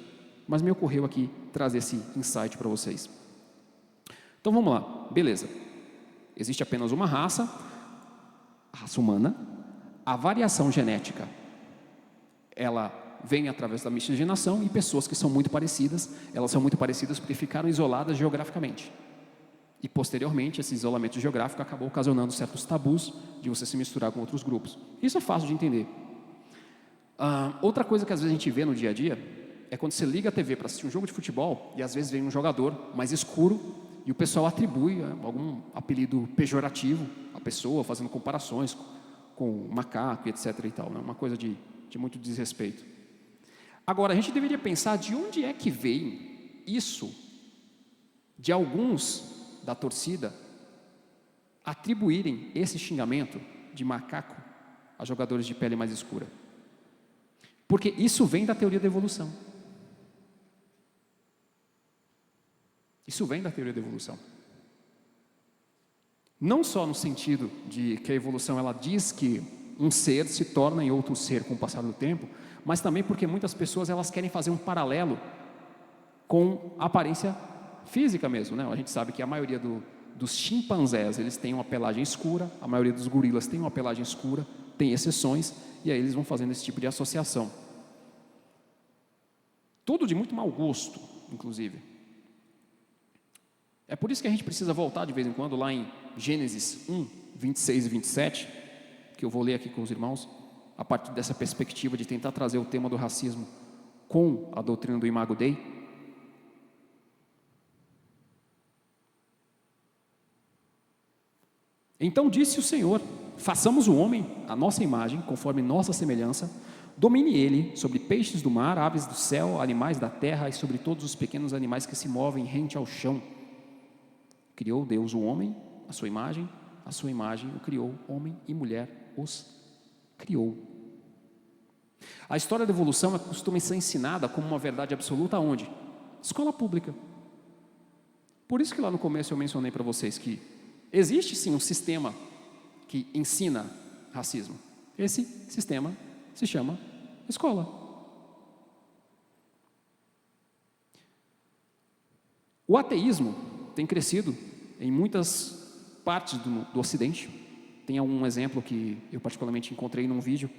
Mas me ocorreu aqui trazer esse insight para vocês. Então vamos lá, beleza. Existe apenas uma raça, a raça humana. A variação genética, ela vem através da miscigenação, e pessoas que são muito parecidas, elas são muito parecidas porque ficaram isoladas geograficamente. E posteriormente, esse isolamento geográfico acabou ocasionando certos tabus de você se misturar com outros grupos. Isso é fácil de entender. Outra coisa que às vezes a gente vê no dia a dia é quando você liga a TV para assistir um jogo de futebol e às vezes vem um jogador mais escuro e o pessoal atribui algum apelido pejorativo à pessoa, fazendo comparações com macaco, etc. e tal, né? Uma coisa de muito desrespeito. Agora, a gente deveria pensar de onde é que vem isso de alguns da torcida atribuírem esse xingamento de macaco a jogadores de pele mais escura. Porque isso vem da teoria da evolução. Isso vem da teoria da evolução. Não só no sentido de que a evolução ela diz que um ser se torna em outro ser com o passar do tempo, mas também porque muitas pessoas elas querem fazer um paralelo com a aparência física mesmo, né? A gente sabe que a maioria dos chimpanzés eles têm uma pelagem escura, a maioria dos gorilas tem uma pelagem escura, tem exceções, e aí eles vão fazendo esse tipo de associação. Tudo de muito mau gosto, inclusive. É por isso que a gente precisa voltar de vez em quando lá em Gênesis 1, 26 e 27, que eu vou ler aqui com os irmãos, a partir dessa perspectiva de tentar trazer o tema do racismo com a doutrina do Imago Dei. Então disse o Senhor: façamos o homem à nossa imagem, conforme nossa semelhança, domine ele sobre peixes do mar, aves do céu, animais da terra e sobre todos os pequenos animais que se movem rente ao chão. Criou Deus o homem, a sua imagem o criou, homem e mulher os criou. A história da evolução costuma ser ensinada como uma verdade absoluta aonde? Escola pública. Por isso que lá no começo eu mencionei para vocês que existe sim um sistema que ensina racismo. Esse sistema se chama escola. O ateísmo tem crescido em muitas partes do Ocidente. Tem um exemplo que eu particularmente encontrei num vídeo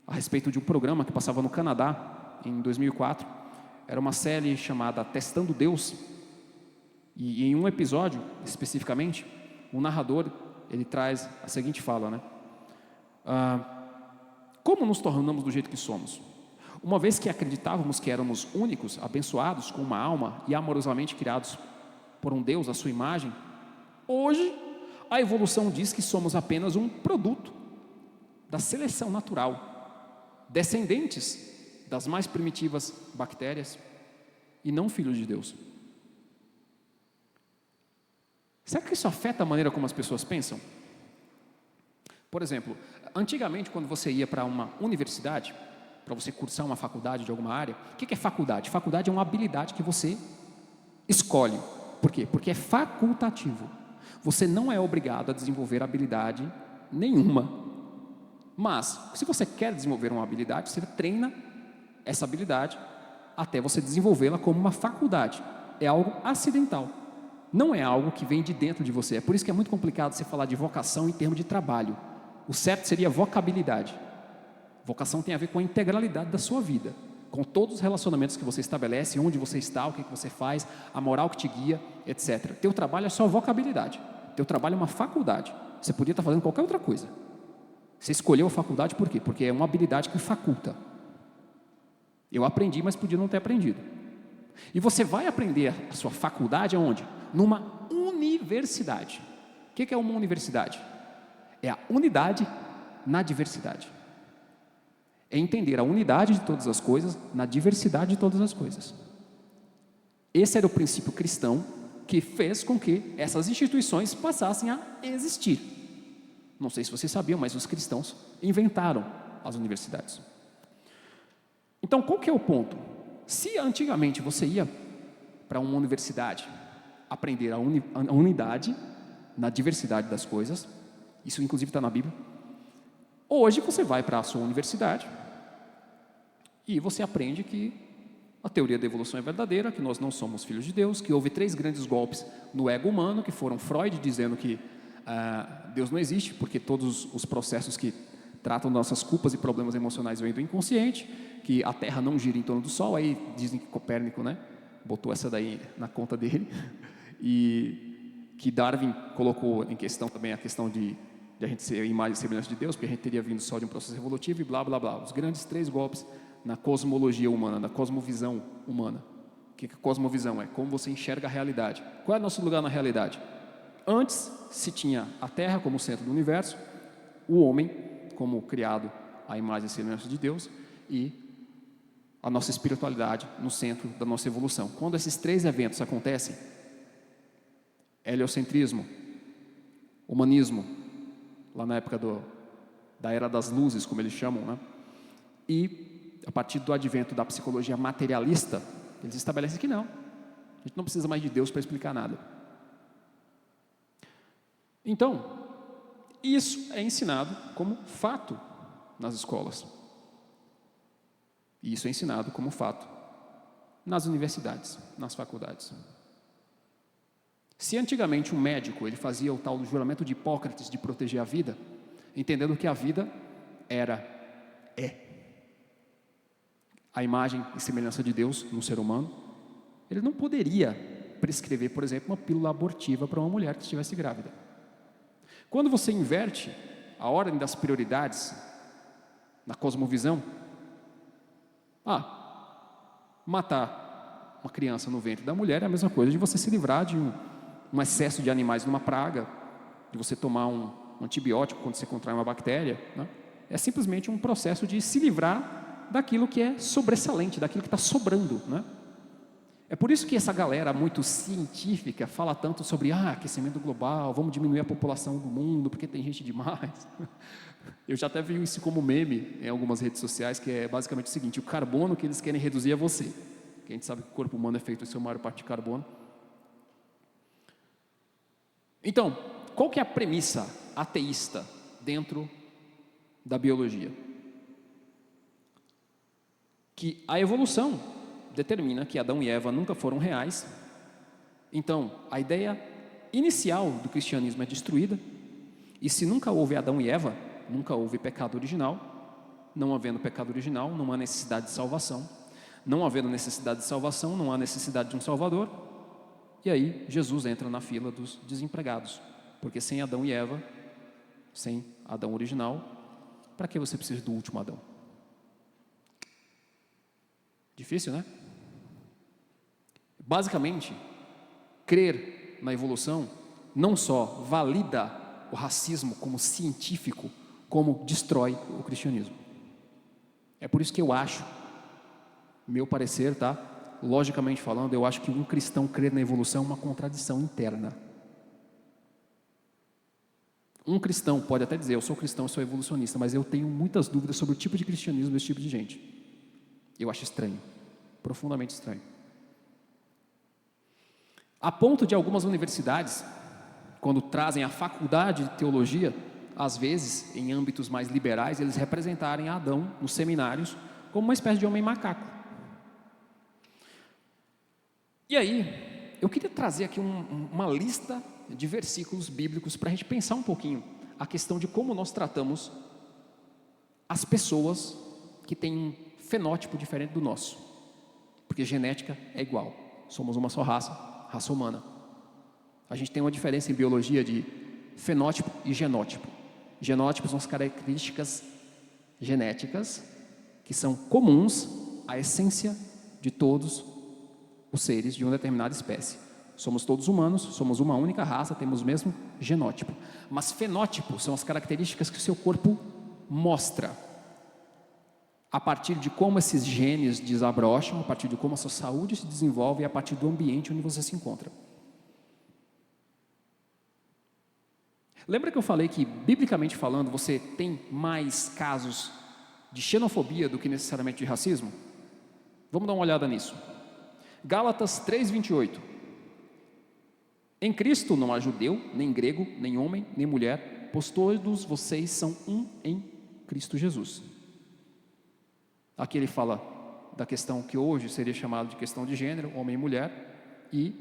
a respeito de um programa que passava no Canadá em 2004. Era uma série chamada Testando Deus. E em um episódio, especificamente, o narrador, ele traz a seguinte fala, né? Como nos tornamos do jeito que somos? Uma vez que acreditávamos que éramos únicos, abençoados com uma alma e amorosamente criados por um Deus à sua imagem, hoje a evolução diz que somos apenas um produto da seleção natural, descendentes das mais primitivas bactérias e não filhos de Deus. Será que isso afeta a maneira como as pessoas pensam? Por exemplo, antigamente quando você ia para uma universidade, para você cursar uma faculdade de alguma área, o que é faculdade? Faculdade é uma habilidade que você escolhe. Por quê? Porque é facultativo. Você não é obrigado a desenvolver habilidade nenhuma. Mas, se você quer desenvolver uma habilidade, você treina essa habilidade até você desenvolvê-la como uma faculdade. É algo acidental. Não é algo que vem de dentro de você. É por isso que é muito complicado você falar de vocação em termos de trabalho. O certo seria vocabilidade. Vocação tem a ver com a integralidade da sua vida, com todos os relacionamentos que você estabelece, onde você está, o que você faz, a moral que te guia, etc. Teu trabalho é só vocabilidade. Teu trabalho é uma faculdade. Você podia estar fazendo qualquer outra coisa. Você escolheu a faculdade por quê? Porque é uma habilidade que faculta. Eu aprendi, mas podia não ter aprendido. E você vai aprender a sua faculdade aonde? Numa universidade. O que é uma universidade? É a unidade na diversidade. É entender a unidade de todas as coisas na diversidade de todas as coisas. Esse era o princípio cristão que fez com que essas instituições passassem a existir. Não sei se vocês sabiam, mas os cristãos inventaram as universidades. Então, qual que é o ponto? Se antigamente você ia para uma universidade aprender a unidade na diversidade das coisas, isso inclusive está na Bíblia, hoje você vai para a sua universidade e você aprende que a teoria da evolução é verdadeira, que nós não somos filhos de Deus, que houve 3 grandes golpes no ego humano, que foram Freud dizendo que Deus não existe, porque todos os processos que tratam nossas culpas e problemas emocionais vêm do inconsciente, que a Terra não gira em torno do Sol, aí dizem que Copérnico, né, botou essa daí na conta dele, e que Darwin colocou em questão também a questão de a gente ser imagem e semelhança de Deus, porque a gente teria vindo só de um processo evolutivo e blá, blá, blá. Os grandes 3 golpes na cosmologia humana, na cosmovisão humana. O que é cosmovisão? É como você enxerga a realidade. Qual é o nosso lugar na realidade? Antes se tinha a Terra como centro do universo, o homem como criado à imagem e semelhança de Deus e a nossa espiritualidade no centro da nossa evolução. Quando esses 3 eventos acontecem, heliocentrismo, humanismo, lá na época da Era das Luzes, como eles chamam, né? E a partir do advento da psicologia materialista, eles estabelecem que não, a gente não precisa mais de Deus para explicar nada. Então, isso é ensinado como fato nas escolas. E isso é ensinado como fato nas universidades, nas faculdades. Se antigamente um médico ele fazia o tal do juramento de Hipócrates de proteger a vida, entendendo que a vida é a imagem e semelhança de Deus no ser humano, ele não poderia prescrever, por exemplo, uma pílula abortiva para uma mulher que estivesse grávida. Quando você inverte a ordem das prioridades na cosmovisão, matar uma criança no ventre da mulher é a mesma coisa de você se livrar de um excesso de animais numa praga, de você tomar um antibiótico quando você contrai uma bactéria, né? É simplesmente um processo de se livrar daquilo que é sobressalente, daquilo que está sobrando, né? É por isso que essa galera muito científica fala tanto sobre aquecimento global, vamos diminuir a população do mundo, porque tem gente demais. Eu já até vi isso como meme em algumas redes sociais, que é basicamente o seguinte: o carbono que eles querem reduzir é você. Que a gente sabe que o corpo humano é feito em sua maior parte de carbono. Então, qual que é a premissa ateísta dentro da biologia? Que a evolução determina que Adão e Eva nunca foram reais. Então, a ideia inicial do cristianismo é destruída. E se nunca houve Adão e Eva, nunca houve pecado original. Não havendo pecado original, não há necessidade de salvação. Não havendo necessidade de salvação, não há necessidade de um Salvador. E aí, Jesus entra na fila dos desempregados. Porque sem Adão e Eva, sem Adão original, para que você precisa do último Adão? Difícil, né? Basicamente, crer na evolução não só valida o racismo como científico, como destrói o cristianismo. É por isso que eu acho, meu parecer, tá? Logicamente falando, eu acho que um cristão crer na evolução é uma contradição interna. Um cristão pode até dizer: eu sou cristão, eu sou evolucionista, mas eu tenho muitas dúvidas sobre o tipo de cristianismo desse tipo de gente. Eu acho estranho, profundamente estranho. A ponto de algumas universidades, quando trazem a faculdade de teologia, às vezes, em âmbitos mais liberais, eles representarem Adão nos seminários como uma espécie de homem macaco. E aí, eu queria trazer aqui uma lista de versículos bíblicos para a gente pensar um pouquinho a questão de como nós tratamos as pessoas que têm um fenótipo diferente do nosso. Porque genética é igual, somos uma só raça humana. A gente tem uma diferença em biologia de fenótipo e genótipo. Genótipos são as características genéticas que são comuns à essência de todos os seres de uma determinada espécie. Somos todos humanos, somos uma única raça, temos o mesmo genótipo. Mas fenótipo são as características que o seu corpo mostra a partir de como esses genes desabrocham, a partir de como a sua saúde se desenvolve e a partir do ambiente onde você se encontra. Lembra que eu falei que, biblicamente falando, você tem mais casos de xenofobia do que necessariamente de racismo? Vamos dar uma olhada nisso. Gálatas 3:28. Em Cristo não há judeu, nem grego, nem homem, nem mulher, pois todos vocês são um em Cristo Jesus. Aqui ele fala da questão que hoje seria chamada de questão de gênero, homem e mulher, e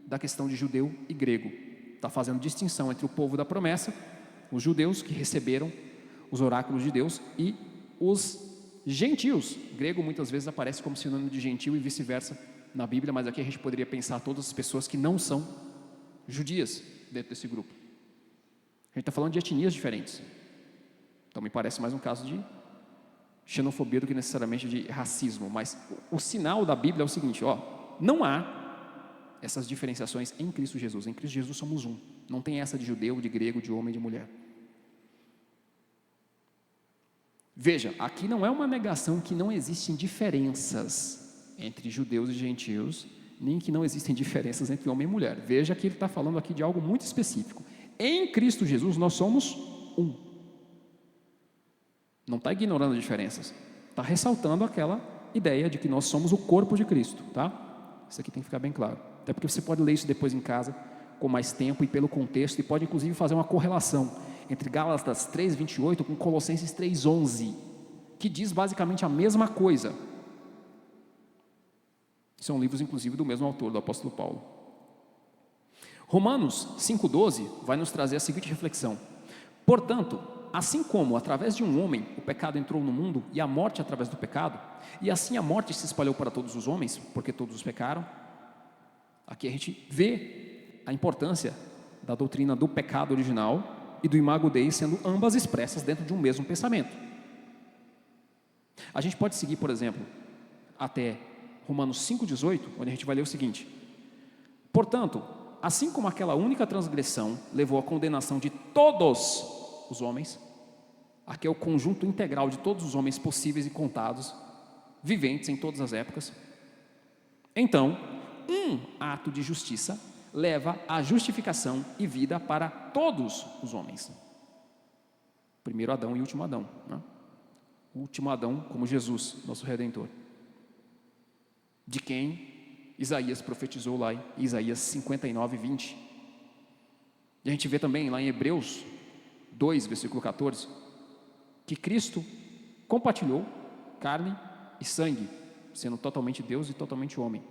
da questão de judeu e grego. Está fazendo distinção entre o povo da promessa, os judeus que receberam os oráculos de Deus, e os gentios. Grego muitas vezes aparece como sinônimo de gentil e vice-versa na Bíblia, mas aqui a gente poderia pensar todas as pessoas que não são judias dentro desse grupo. A gente está falando de etnias diferentes. Então me parece mais um caso de xenofobia do que necessariamente de racismo. Mas o sinal da Bíblia é o seguinte: não há essas diferenciações em Cristo Jesus. Em Cristo Jesus somos um. Não tem essa de judeu, de grego, de homem, de mulher. Veja, aqui não é uma negação que não existem diferenças entre judeus e gentios, nem que não existem diferenças entre homem e mulher. Veja que ele está falando aqui de algo muito específico. Em Cristo Jesus nós somos um. Não está ignorando as diferenças, está ressaltando aquela ideia de que nós somos o corpo de Cristo, tá? Isso aqui tem que ficar bem claro. Até porque você pode ler isso depois em casa com mais tempo e pelo contexto, e pode inclusive fazer uma correlação entre Gálatas 3:28 com Colossenses 3:11, que diz basicamente a mesma coisa. São livros inclusive do mesmo autor, do apóstolo Paulo. Romanos 5:12 vai nos trazer a seguinte reflexão: portanto, assim como através de um homem o pecado entrou no mundo e a morte através do pecado, e assim a morte se espalhou para todos os homens, porque todos os pecaram. Aqui a gente vê a importância da doutrina do pecado original e do imago Dei sendo ambas expressas dentro de um mesmo pensamento. A gente pode seguir, por exemplo, até Romanos 5:18, onde a gente vai ler o seguinte: portanto, assim como aquela única transgressão levou à condenação de todos os homens, aqui é o conjunto integral de todos os homens possíveis e contados, viventes em todas as épocas, então, um ato de justiça leva à justificação e vida para todos os homens. Primeiro Adão e último Adão, né? O último Adão como Jesus, nosso Redentor, de quem Isaías profetizou lá em Isaías 59:20. E a gente vê também lá em Hebreus 2, versículo 14, que Cristo compartilhou carne e sangue, sendo totalmente Deus e totalmente homem.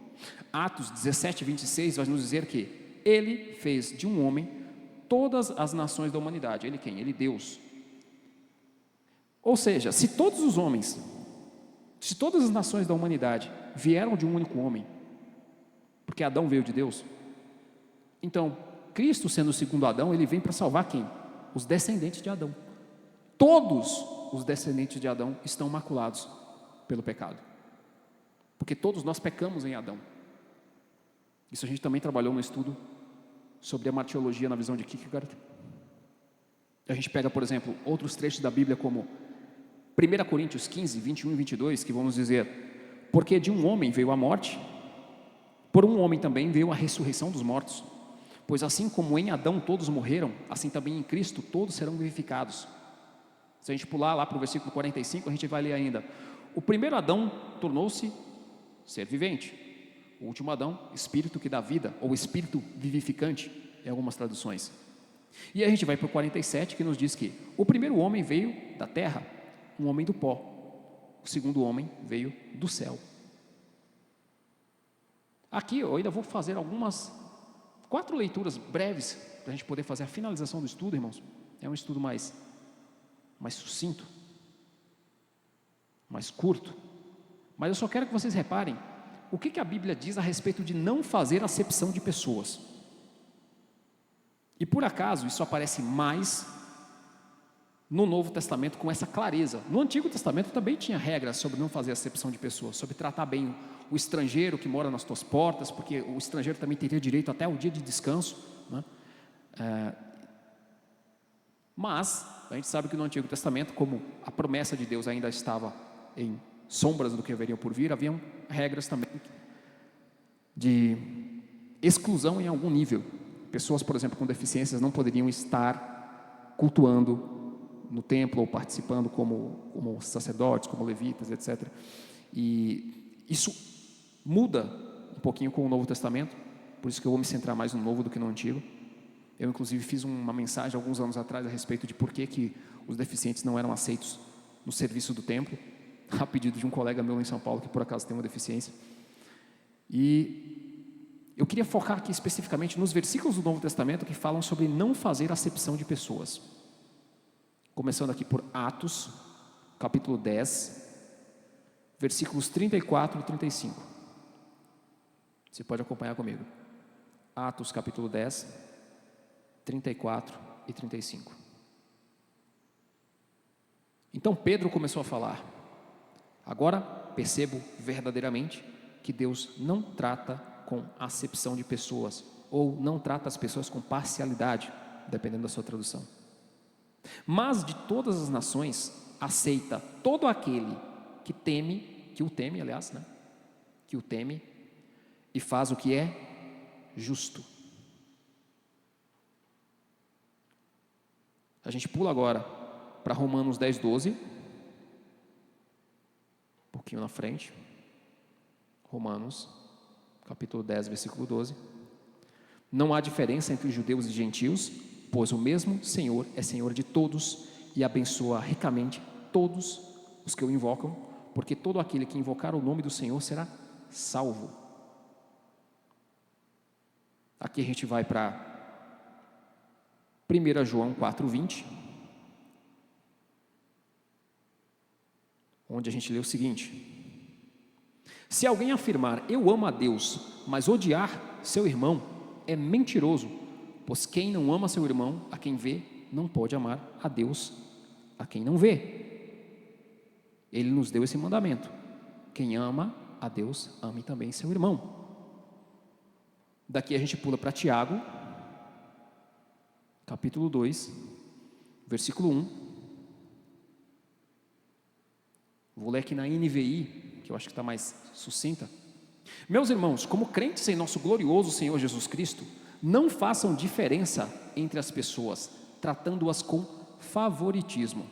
Atos 17:26 vai nos dizer que Ele fez de um homem todas as nações da humanidade. Ele quem? Ele Deus. Ou seja, se todos os homens, se todas as nações da humanidade vieram de um único homem, porque Adão veio de Deus, então Cristo, sendo o segundo Adão, ele vem para salvar quem? Os descendentes de Adão. Todos os descendentes de Adão estão maculados pelo pecado, porque todos nós pecamos em Adão. Isso a gente também trabalhou no estudo sobre a martiologia na visão de Kierkegaard. A gente pega, por exemplo, outros trechos da Bíblia como 1 Coríntios 15:21 e 22, que vão nos dizer: porque de um homem veio a morte, por um homem também veio a ressurreição dos mortos. Pois assim como em Adão todos morreram, assim também em Cristo todos serão vivificados. Se a gente pular lá para o versículo 45, a gente vai ler ainda: o primeiro Adão tornou-se ser vivente, o último Adão, espírito que dá vida, ou espírito vivificante, em algumas traduções. E a gente vai para o 47, que nos diz que o primeiro homem veio da terra, um homem do pó. O segundo homem veio do céu. Aqui eu ainda vou fazer 4 leituras breves, para a gente poder fazer a finalização do estudo, irmãos. É um estudo mais sucinto, mais curto. Mas eu só quero que vocês reparem o que a Bíblia diz a respeito de não fazer acepção de pessoas. E por acaso isso aparece mais no Novo Testamento com essa clareza. No Antigo Testamento também tinha regras sobre não fazer acepção de pessoas, sobre tratar bem o estrangeiro que mora nas tuas portas, porque o estrangeiro também teria direito até o dia de descanso, né? Mas a gente sabe que no Antigo Testamento, como a promessa de Deus ainda estava em sombras do que haveria por vir, haviam regras também de exclusão em algum nível. Pessoas, por exemplo, com deficiências não poderiam estar cultuando no templo ou participando como sacerdotes, como levitas, etc. E isso muda um pouquinho com o Novo Testamento, por isso que eu vou me centrar mais no Novo do que no Antigo. Eu inclusive fiz uma mensagem alguns anos atrás a respeito de por que os deficientes não eram aceitos no serviço do templo, a pedido de um colega meu em São Paulo que por acaso tem uma deficiência. E eu queria focar aqui especificamente nos versículos do Novo Testamento que falam sobre não fazer acepção de pessoas. Começando aqui por Atos, capítulo 10, versículos 34 e 35. Você pode acompanhar comigo. Atos, capítulo 10, 34 e 35. Então Pedro começou a falar: agora percebo verdadeiramente que Deus não trata com acepção de pessoas, ou não trata as pessoas com parcialidade, dependendo da sua tradução. Mas de todas as nações aceita todo aquele que o teme, né? Que o teme e faz o que é justo. A gente pula agora para Romanos 10:12, um pouquinho na frente. Romanos, capítulo 10, versículo 12. Não há diferença entre judeus e gentios, pois o mesmo Senhor é Senhor de todos e abençoa ricamente todos os que o invocam, porque todo aquele que invocar o nome do Senhor será salvo. Aqui a gente vai para 1 João 4,20, onde a gente lê o seguinte: se alguém afirmar eu amo a Deus, mas odiar seu irmão, é mentiroso, pois quem não ama seu irmão, a quem vê, não pode amar a Deus, a quem não vê. Ele nos deu esse mandamento: quem ama a Deus, ame também seu irmão. Daqui a gente pula para Tiago, capítulo 2, versículo 1. Vou ler aqui na NVI, que eu acho que está mais sucinta. Meus irmãos, como crentes em nosso glorioso Senhor Jesus Cristo, não façam diferença entre as pessoas, tratando-as com favoritismo.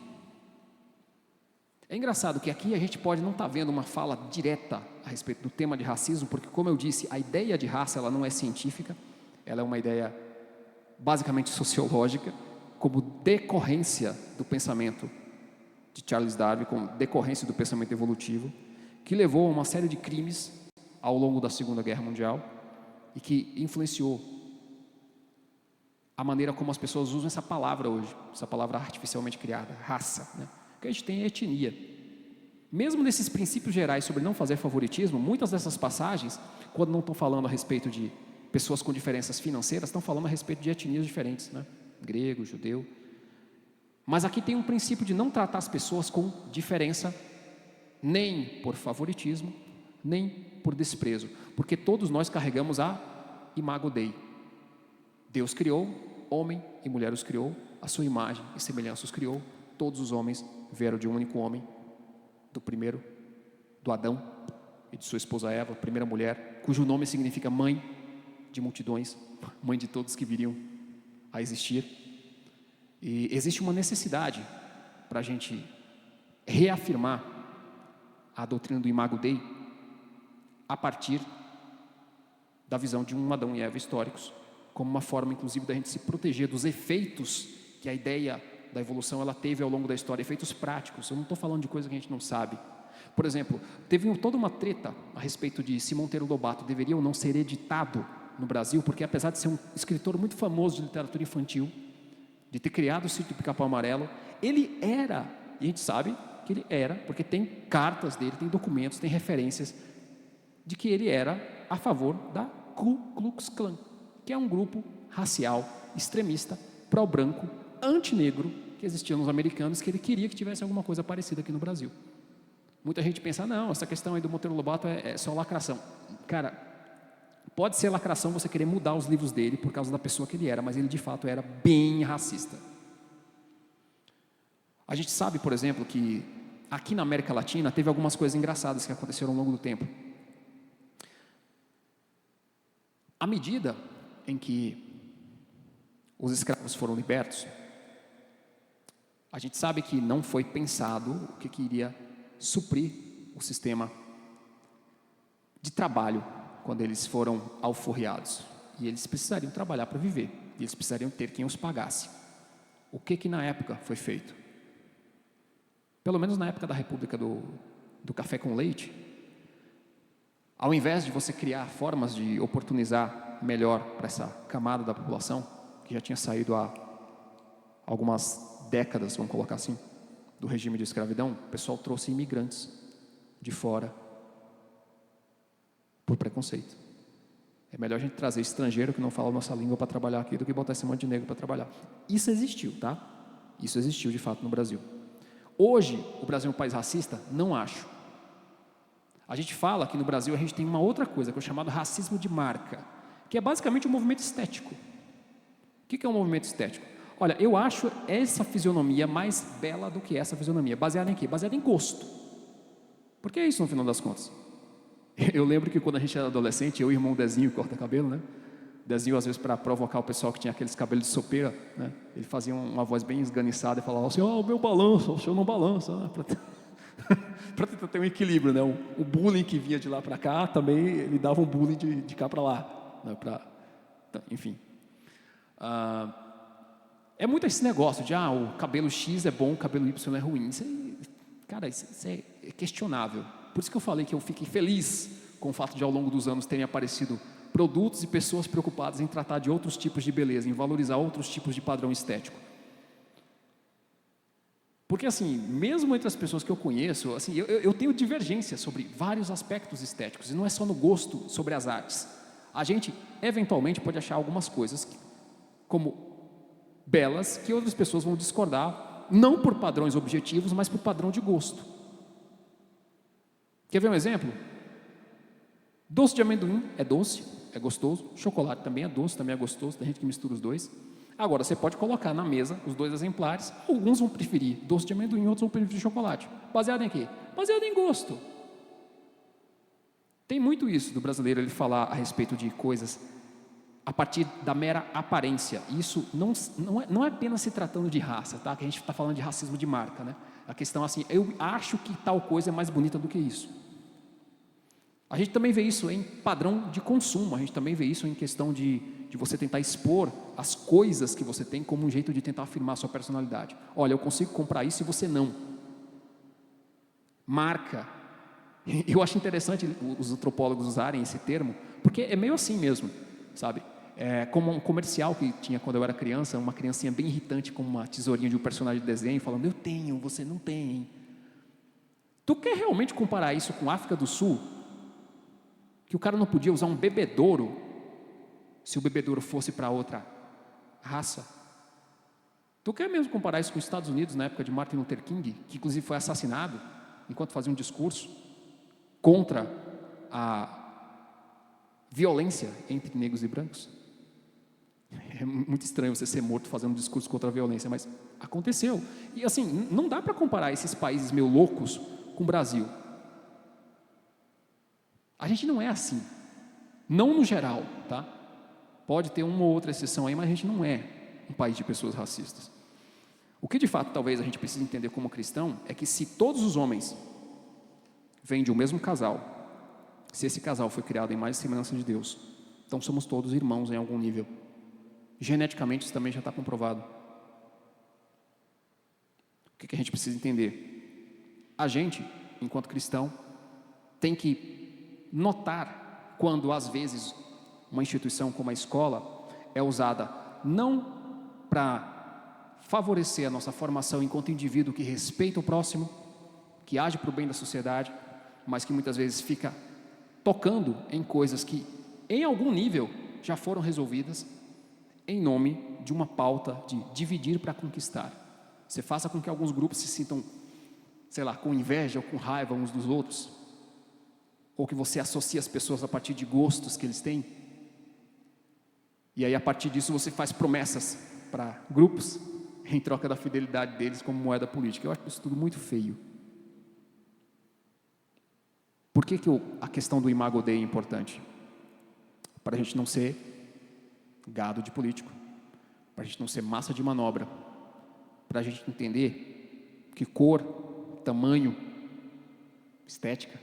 É engraçado que aqui a gente pode não estar vendo uma fala direta a respeito do tema de racismo, porque, como eu disse, a ideia de raça ela não é científica, ela é uma ideia basicamente sociológica, como decorrência do pensamento de Charles Darwin, como decorrência do pensamento evolutivo, que levou a uma série de crimes ao longo da Segunda Guerra Mundial e que influenciou a maneira como as pessoas usam essa palavra hoje, essa palavra artificialmente criada, raça, né? Que a gente tem etnia. Mesmo nesses princípios gerais sobre não fazer favoritismo, muitas dessas passagens, quando não estão falando a respeito de pessoas com diferenças financeiras, estão falando a respeito de etnias diferentes, né? Grego, judeu. Mas aqui tem um princípio de não tratar as pessoas com diferença, nem por favoritismo, nem por desprezo, porque todos nós carregamos a imago Dei. Deus criou, homem e mulher os criou, a sua imagem e semelhança os criou. Todos os homens vieram de um único homem, do Adão e de sua esposa Eva, a primeira mulher, cujo nome significa mãe de multidões, mãe de todos que viriam a existir. E existe uma necessidade para a gente reafirmar a doutrina do imago Dei a partir da visão de um Adão e Eva históricos, como uma forma, inclusive, da gente se proteger dos efeitos que a ideia da evolução ela teve ao longo da história, efeitos práticos. Eu não estou falando de coisa que a gente não sabe. Por exemplo, teve toda uma treta a respeito de se Monteiro Lobato deveria ou não ser editado no Brasil, porque apesar de ser um escritor muito famoso de literatura infantil, de ter criado o Sítio do Pica-Pau Amarelo, ele era, e a gente sabe que ele era, porque tem cartas dele, tem documentos, tem referências, de que ele era a favor da Ku Klux Klan, que é um grupo racial, extremista, pró-branco, anti-negro, que existia nos americanos, que ele queria que tivesse alguma coisa parecida aqui no Brasil. Muita gente pensa, não, essa questão aí do Monteiro Lobato é só lacração. Cara, pode ser lacração você querer mudar os livros dele por causa da pessoa que ele era, mas ele de fato era bem racista. A gente sabe, por exemplo, que aqui na América Latina teve algumas coisas engraçadas que aconteceram ao longo do tempo. À medida em que os escravos foram libertos, a gente sabe que não foi pensado o que iria suprir o sistema de trabalho quando eles foram alforriados. E eles precisariam trabalhar para viver, e eles precisariam ter quem os pagasse. O que na época foi feito? Pelo menos na época da República do Café com Leite, ao invés de você criar formas de oportunizar melhor para essa camada da população, que já tinha saído há algumas décadas, vamos colocar assim, do regime de escravidão, o pessoal trouxe imigrantes de fora por preconceito. É melhor a gente trazer estrangeiro que não fala a nossa língua para trabalhar aqui do que botar esse monte de negro para trabalhar. Isso existiu, tá? Isso existiu de fato no Brasil. Hoje, o Brasil é um país racista? Não acho. A gente fala que no Brasil a gente tem uma outra coisa, que é o chamado racismo de marca, que é basicamente um movimento estético. O que é um movimento estético? Olha, eu acho essa fisionomia mais bela do que essa fisionomia. Baseada em quê? Baseada em gosto. Porque é isso no final das contas. Eu lembro que quando a gente era adolescente, eu e o irmão Dezinho, corta cabelo, né? Dezinho, às vezes, para provocar o pessoal que tinha aqueles cabelos de sopeira, né? Ele fazia uma voz bem esganiçada e falava assim, o meu balança, o senhor não balança, né? Para tentar ter um equilíbrio, né? O bullying que vinha de lá para cá, também ele dava um bullying de cá para lá, né? Enfim. É muito esse negócio de, o cabelo X é bom, o cabelo Y é ruim. Isso é questionável. Por isso que eu falei que eu fiquei feliz com o fato de, ao longo dos anos, terem aparecido produtos e pessoas preocupadas em tratar de outros tipos de beleza, em valorizar outros tipos de padrão estético. Porque, assim, mesmo entre as pessoas que eu conheço, assim, eu tenho divergência sobre vários aspectos estéticos, e não é só no gosto sobre as artes. A gente, eventualmente, pode achar algumas coisas como belas, que outras pessoas vão discordar, não por padrões objetivos, mas por padrão de gosto. Quer ver um exemplo? Doce de amendoim é doce, é gostoso. Chocolate também é doce, também é gostoso. Tem gente que mistura os dois. Agora, você pode colocar na mesa os dois exemplares. Alguns vão preferir doce de amendoim, outros vão preferir chocolate. Baseado em quê? Baseado em gosto. Tem muito isso do brasileiro, ele falar a respeito de coisas a partir da mera aparência. Isso não é apenas se tratando de raça, tá? Que a gente está falando de racismo de marca, né? A questão é assim, eu acho que tal coisa é mais bonita do que isso. A gente também vê isso em padrão de consumo, a gente também vê isso em questão de você tentar expor as coisas que você tem como um jeito de tentar afirmar a sua personalidade. Olha, eu consigo comprar isso e você não. Marca. Eu acho interessante os antropólogos usarem esse termo, porque é meio assim mesmo, sabe? É como um comercial que tinha quando eu era criança, uma criancinha bem irritante com uma tesourinha de um personagem de desenho, falando, eu tenho, você não tem. Tu quer realmente comparar isso com a África do Sul? Que o cara não podia usar um bebedouro se o bebedouro fosse para outra raça. Tu quer mesmo comparar isso com os Estados Unidos na época de Martin Luther King, que inclusive foi assassinado enquanto fazia um discurso contra a violência entre negros e brancos? É muito estranho você ser morto fazendo um discurso contra a violência, mas aconteceu. E assim, não dá para comparar esses países meio loucos com o Brasil. A gente não é assim, não no geral, tá? Pode ter uma ou outra exceção aí, mas a gente não é um país de pessoas racistas. O que de fato talvez a gente precise entender como cristão é que se todos os homens vêm de um mesmo casal, se esse casal foi criado em mais semelhança de Deus, então somos todos irmãos em algum nível. Geneticamente isso também já está comprovado. O que a gente precisa entender? A gente, enquanto cristão, tem que notar quando, às vezes, uma instituição como a escola é usada não para favorecer a nossa formação enquanto indivíduo que respeita o próximo, que age para o bem da sociedade, mas que muitas vezes fica tocando em coisas que, em algum nível, já foram resolvidas, em nome de uma pauta de dividir para conquistar. Você faça com que alguns grupos se sintam, sei lá, com inveja ou com raiva uns dos outros, ou que você associe as pessoas a partir de gostos que eles têm, e aí a partir disso você faz promessas para grupos em troca da fidelidade deles como moeda política. Eu acho isso tudo muito feio. Por que a questão do imago Dei é importante? Para a gente não ser gado de político, para a gente não ser massa de manobra, para a gente entender que cor, tamanho, estética,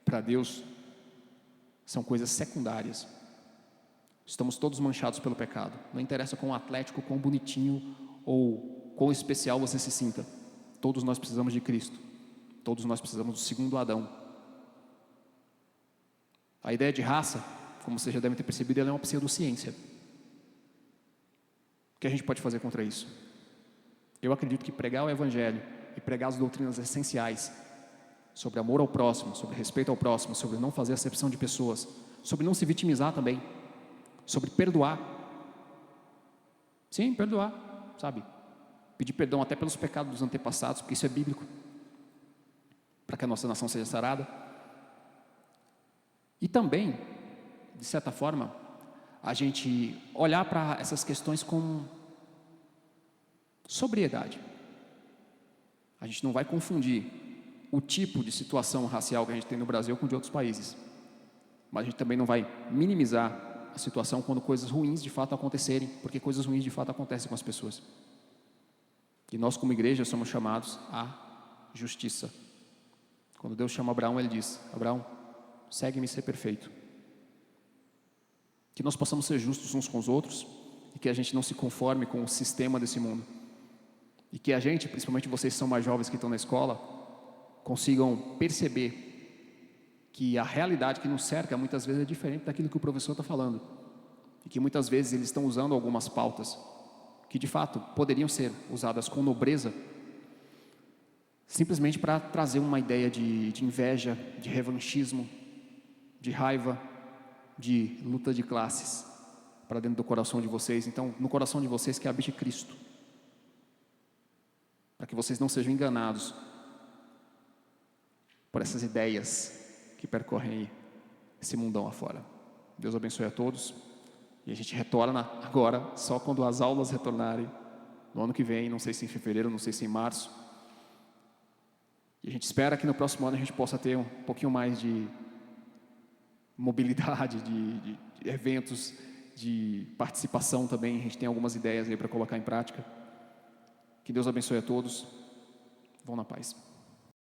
para Deus, são coisas secundárias. Estamos todos manchados pelo pecado. Não interessa quão atlético, quão bonitinho ou quão especial você se sinta. Todos nós precisamos de Cristo. Todos nós precisamos do segundo Adão. A ideia de raça, como vocês já devem ter percebido, ela é uma pseudociência. O que a gente pode fazer contra isso? Eu acredito que pregar o Evangelho e pregar as doutrinas essenciais sobre amor ao próximo, sobre respeito ao próximo, sobre não fazer acepção de pessoas, sobre não se vitimizar também, sobre perdoar. Sim, perdoar, sabe? Pedir perdão até pelos pecados dos antepassados, porque isso é bíblico, para que a nossa nação seja sarada. E também, de certa forma, a gente olhar para essas questões com sobriedade. A gente não vai confundir o tipo de situação racial que a gente tem no Brasil com de outros países, mas a gente também não vai minimizar a situação quando coisas ruins de fato acontecerem, porque coisas ruins de fato acontecem com as pessoas. E nós como igreja somos chamados à justiça. Quando Deus chama Abraão, ele diz: Abraão, segue-me e ser perfeito. Que nós possamos ser justos uns com os outros e que a gente não se conforme com o sistema desse mundo. E que a gente, principalmente vocês que são mais jovens que estão na escola, consigam perceber que a realidade que nos cerca muitas vezes é diferente daquilo que o professor está falando. E que muitas vezes eles estão usando algumas pautas que de fato poderiam ser usadas com nobreza, simplesmente para trazer uma ideia de inveja, de revanchismo, de raiva, de luta de classes para dentro do coração de vocês. Então, no coração de vocês que habite Cristo, para que vocês não sejam enganados por essas ideias que percorrem esse mundão afora. Deus abençoe a todos. E a gente retorna agora, só quando as aulas retornarem, no ano que vem, não sei se em fevereiro, não sei se em março. E a gente espera que no próximo ano a gente possa ter um pouquinho mais de mobilidade, de eventos, de participação também. A gente tem algumas ideias aí para colocar em prática. Que Deus abençoe a todos. Vão na paz.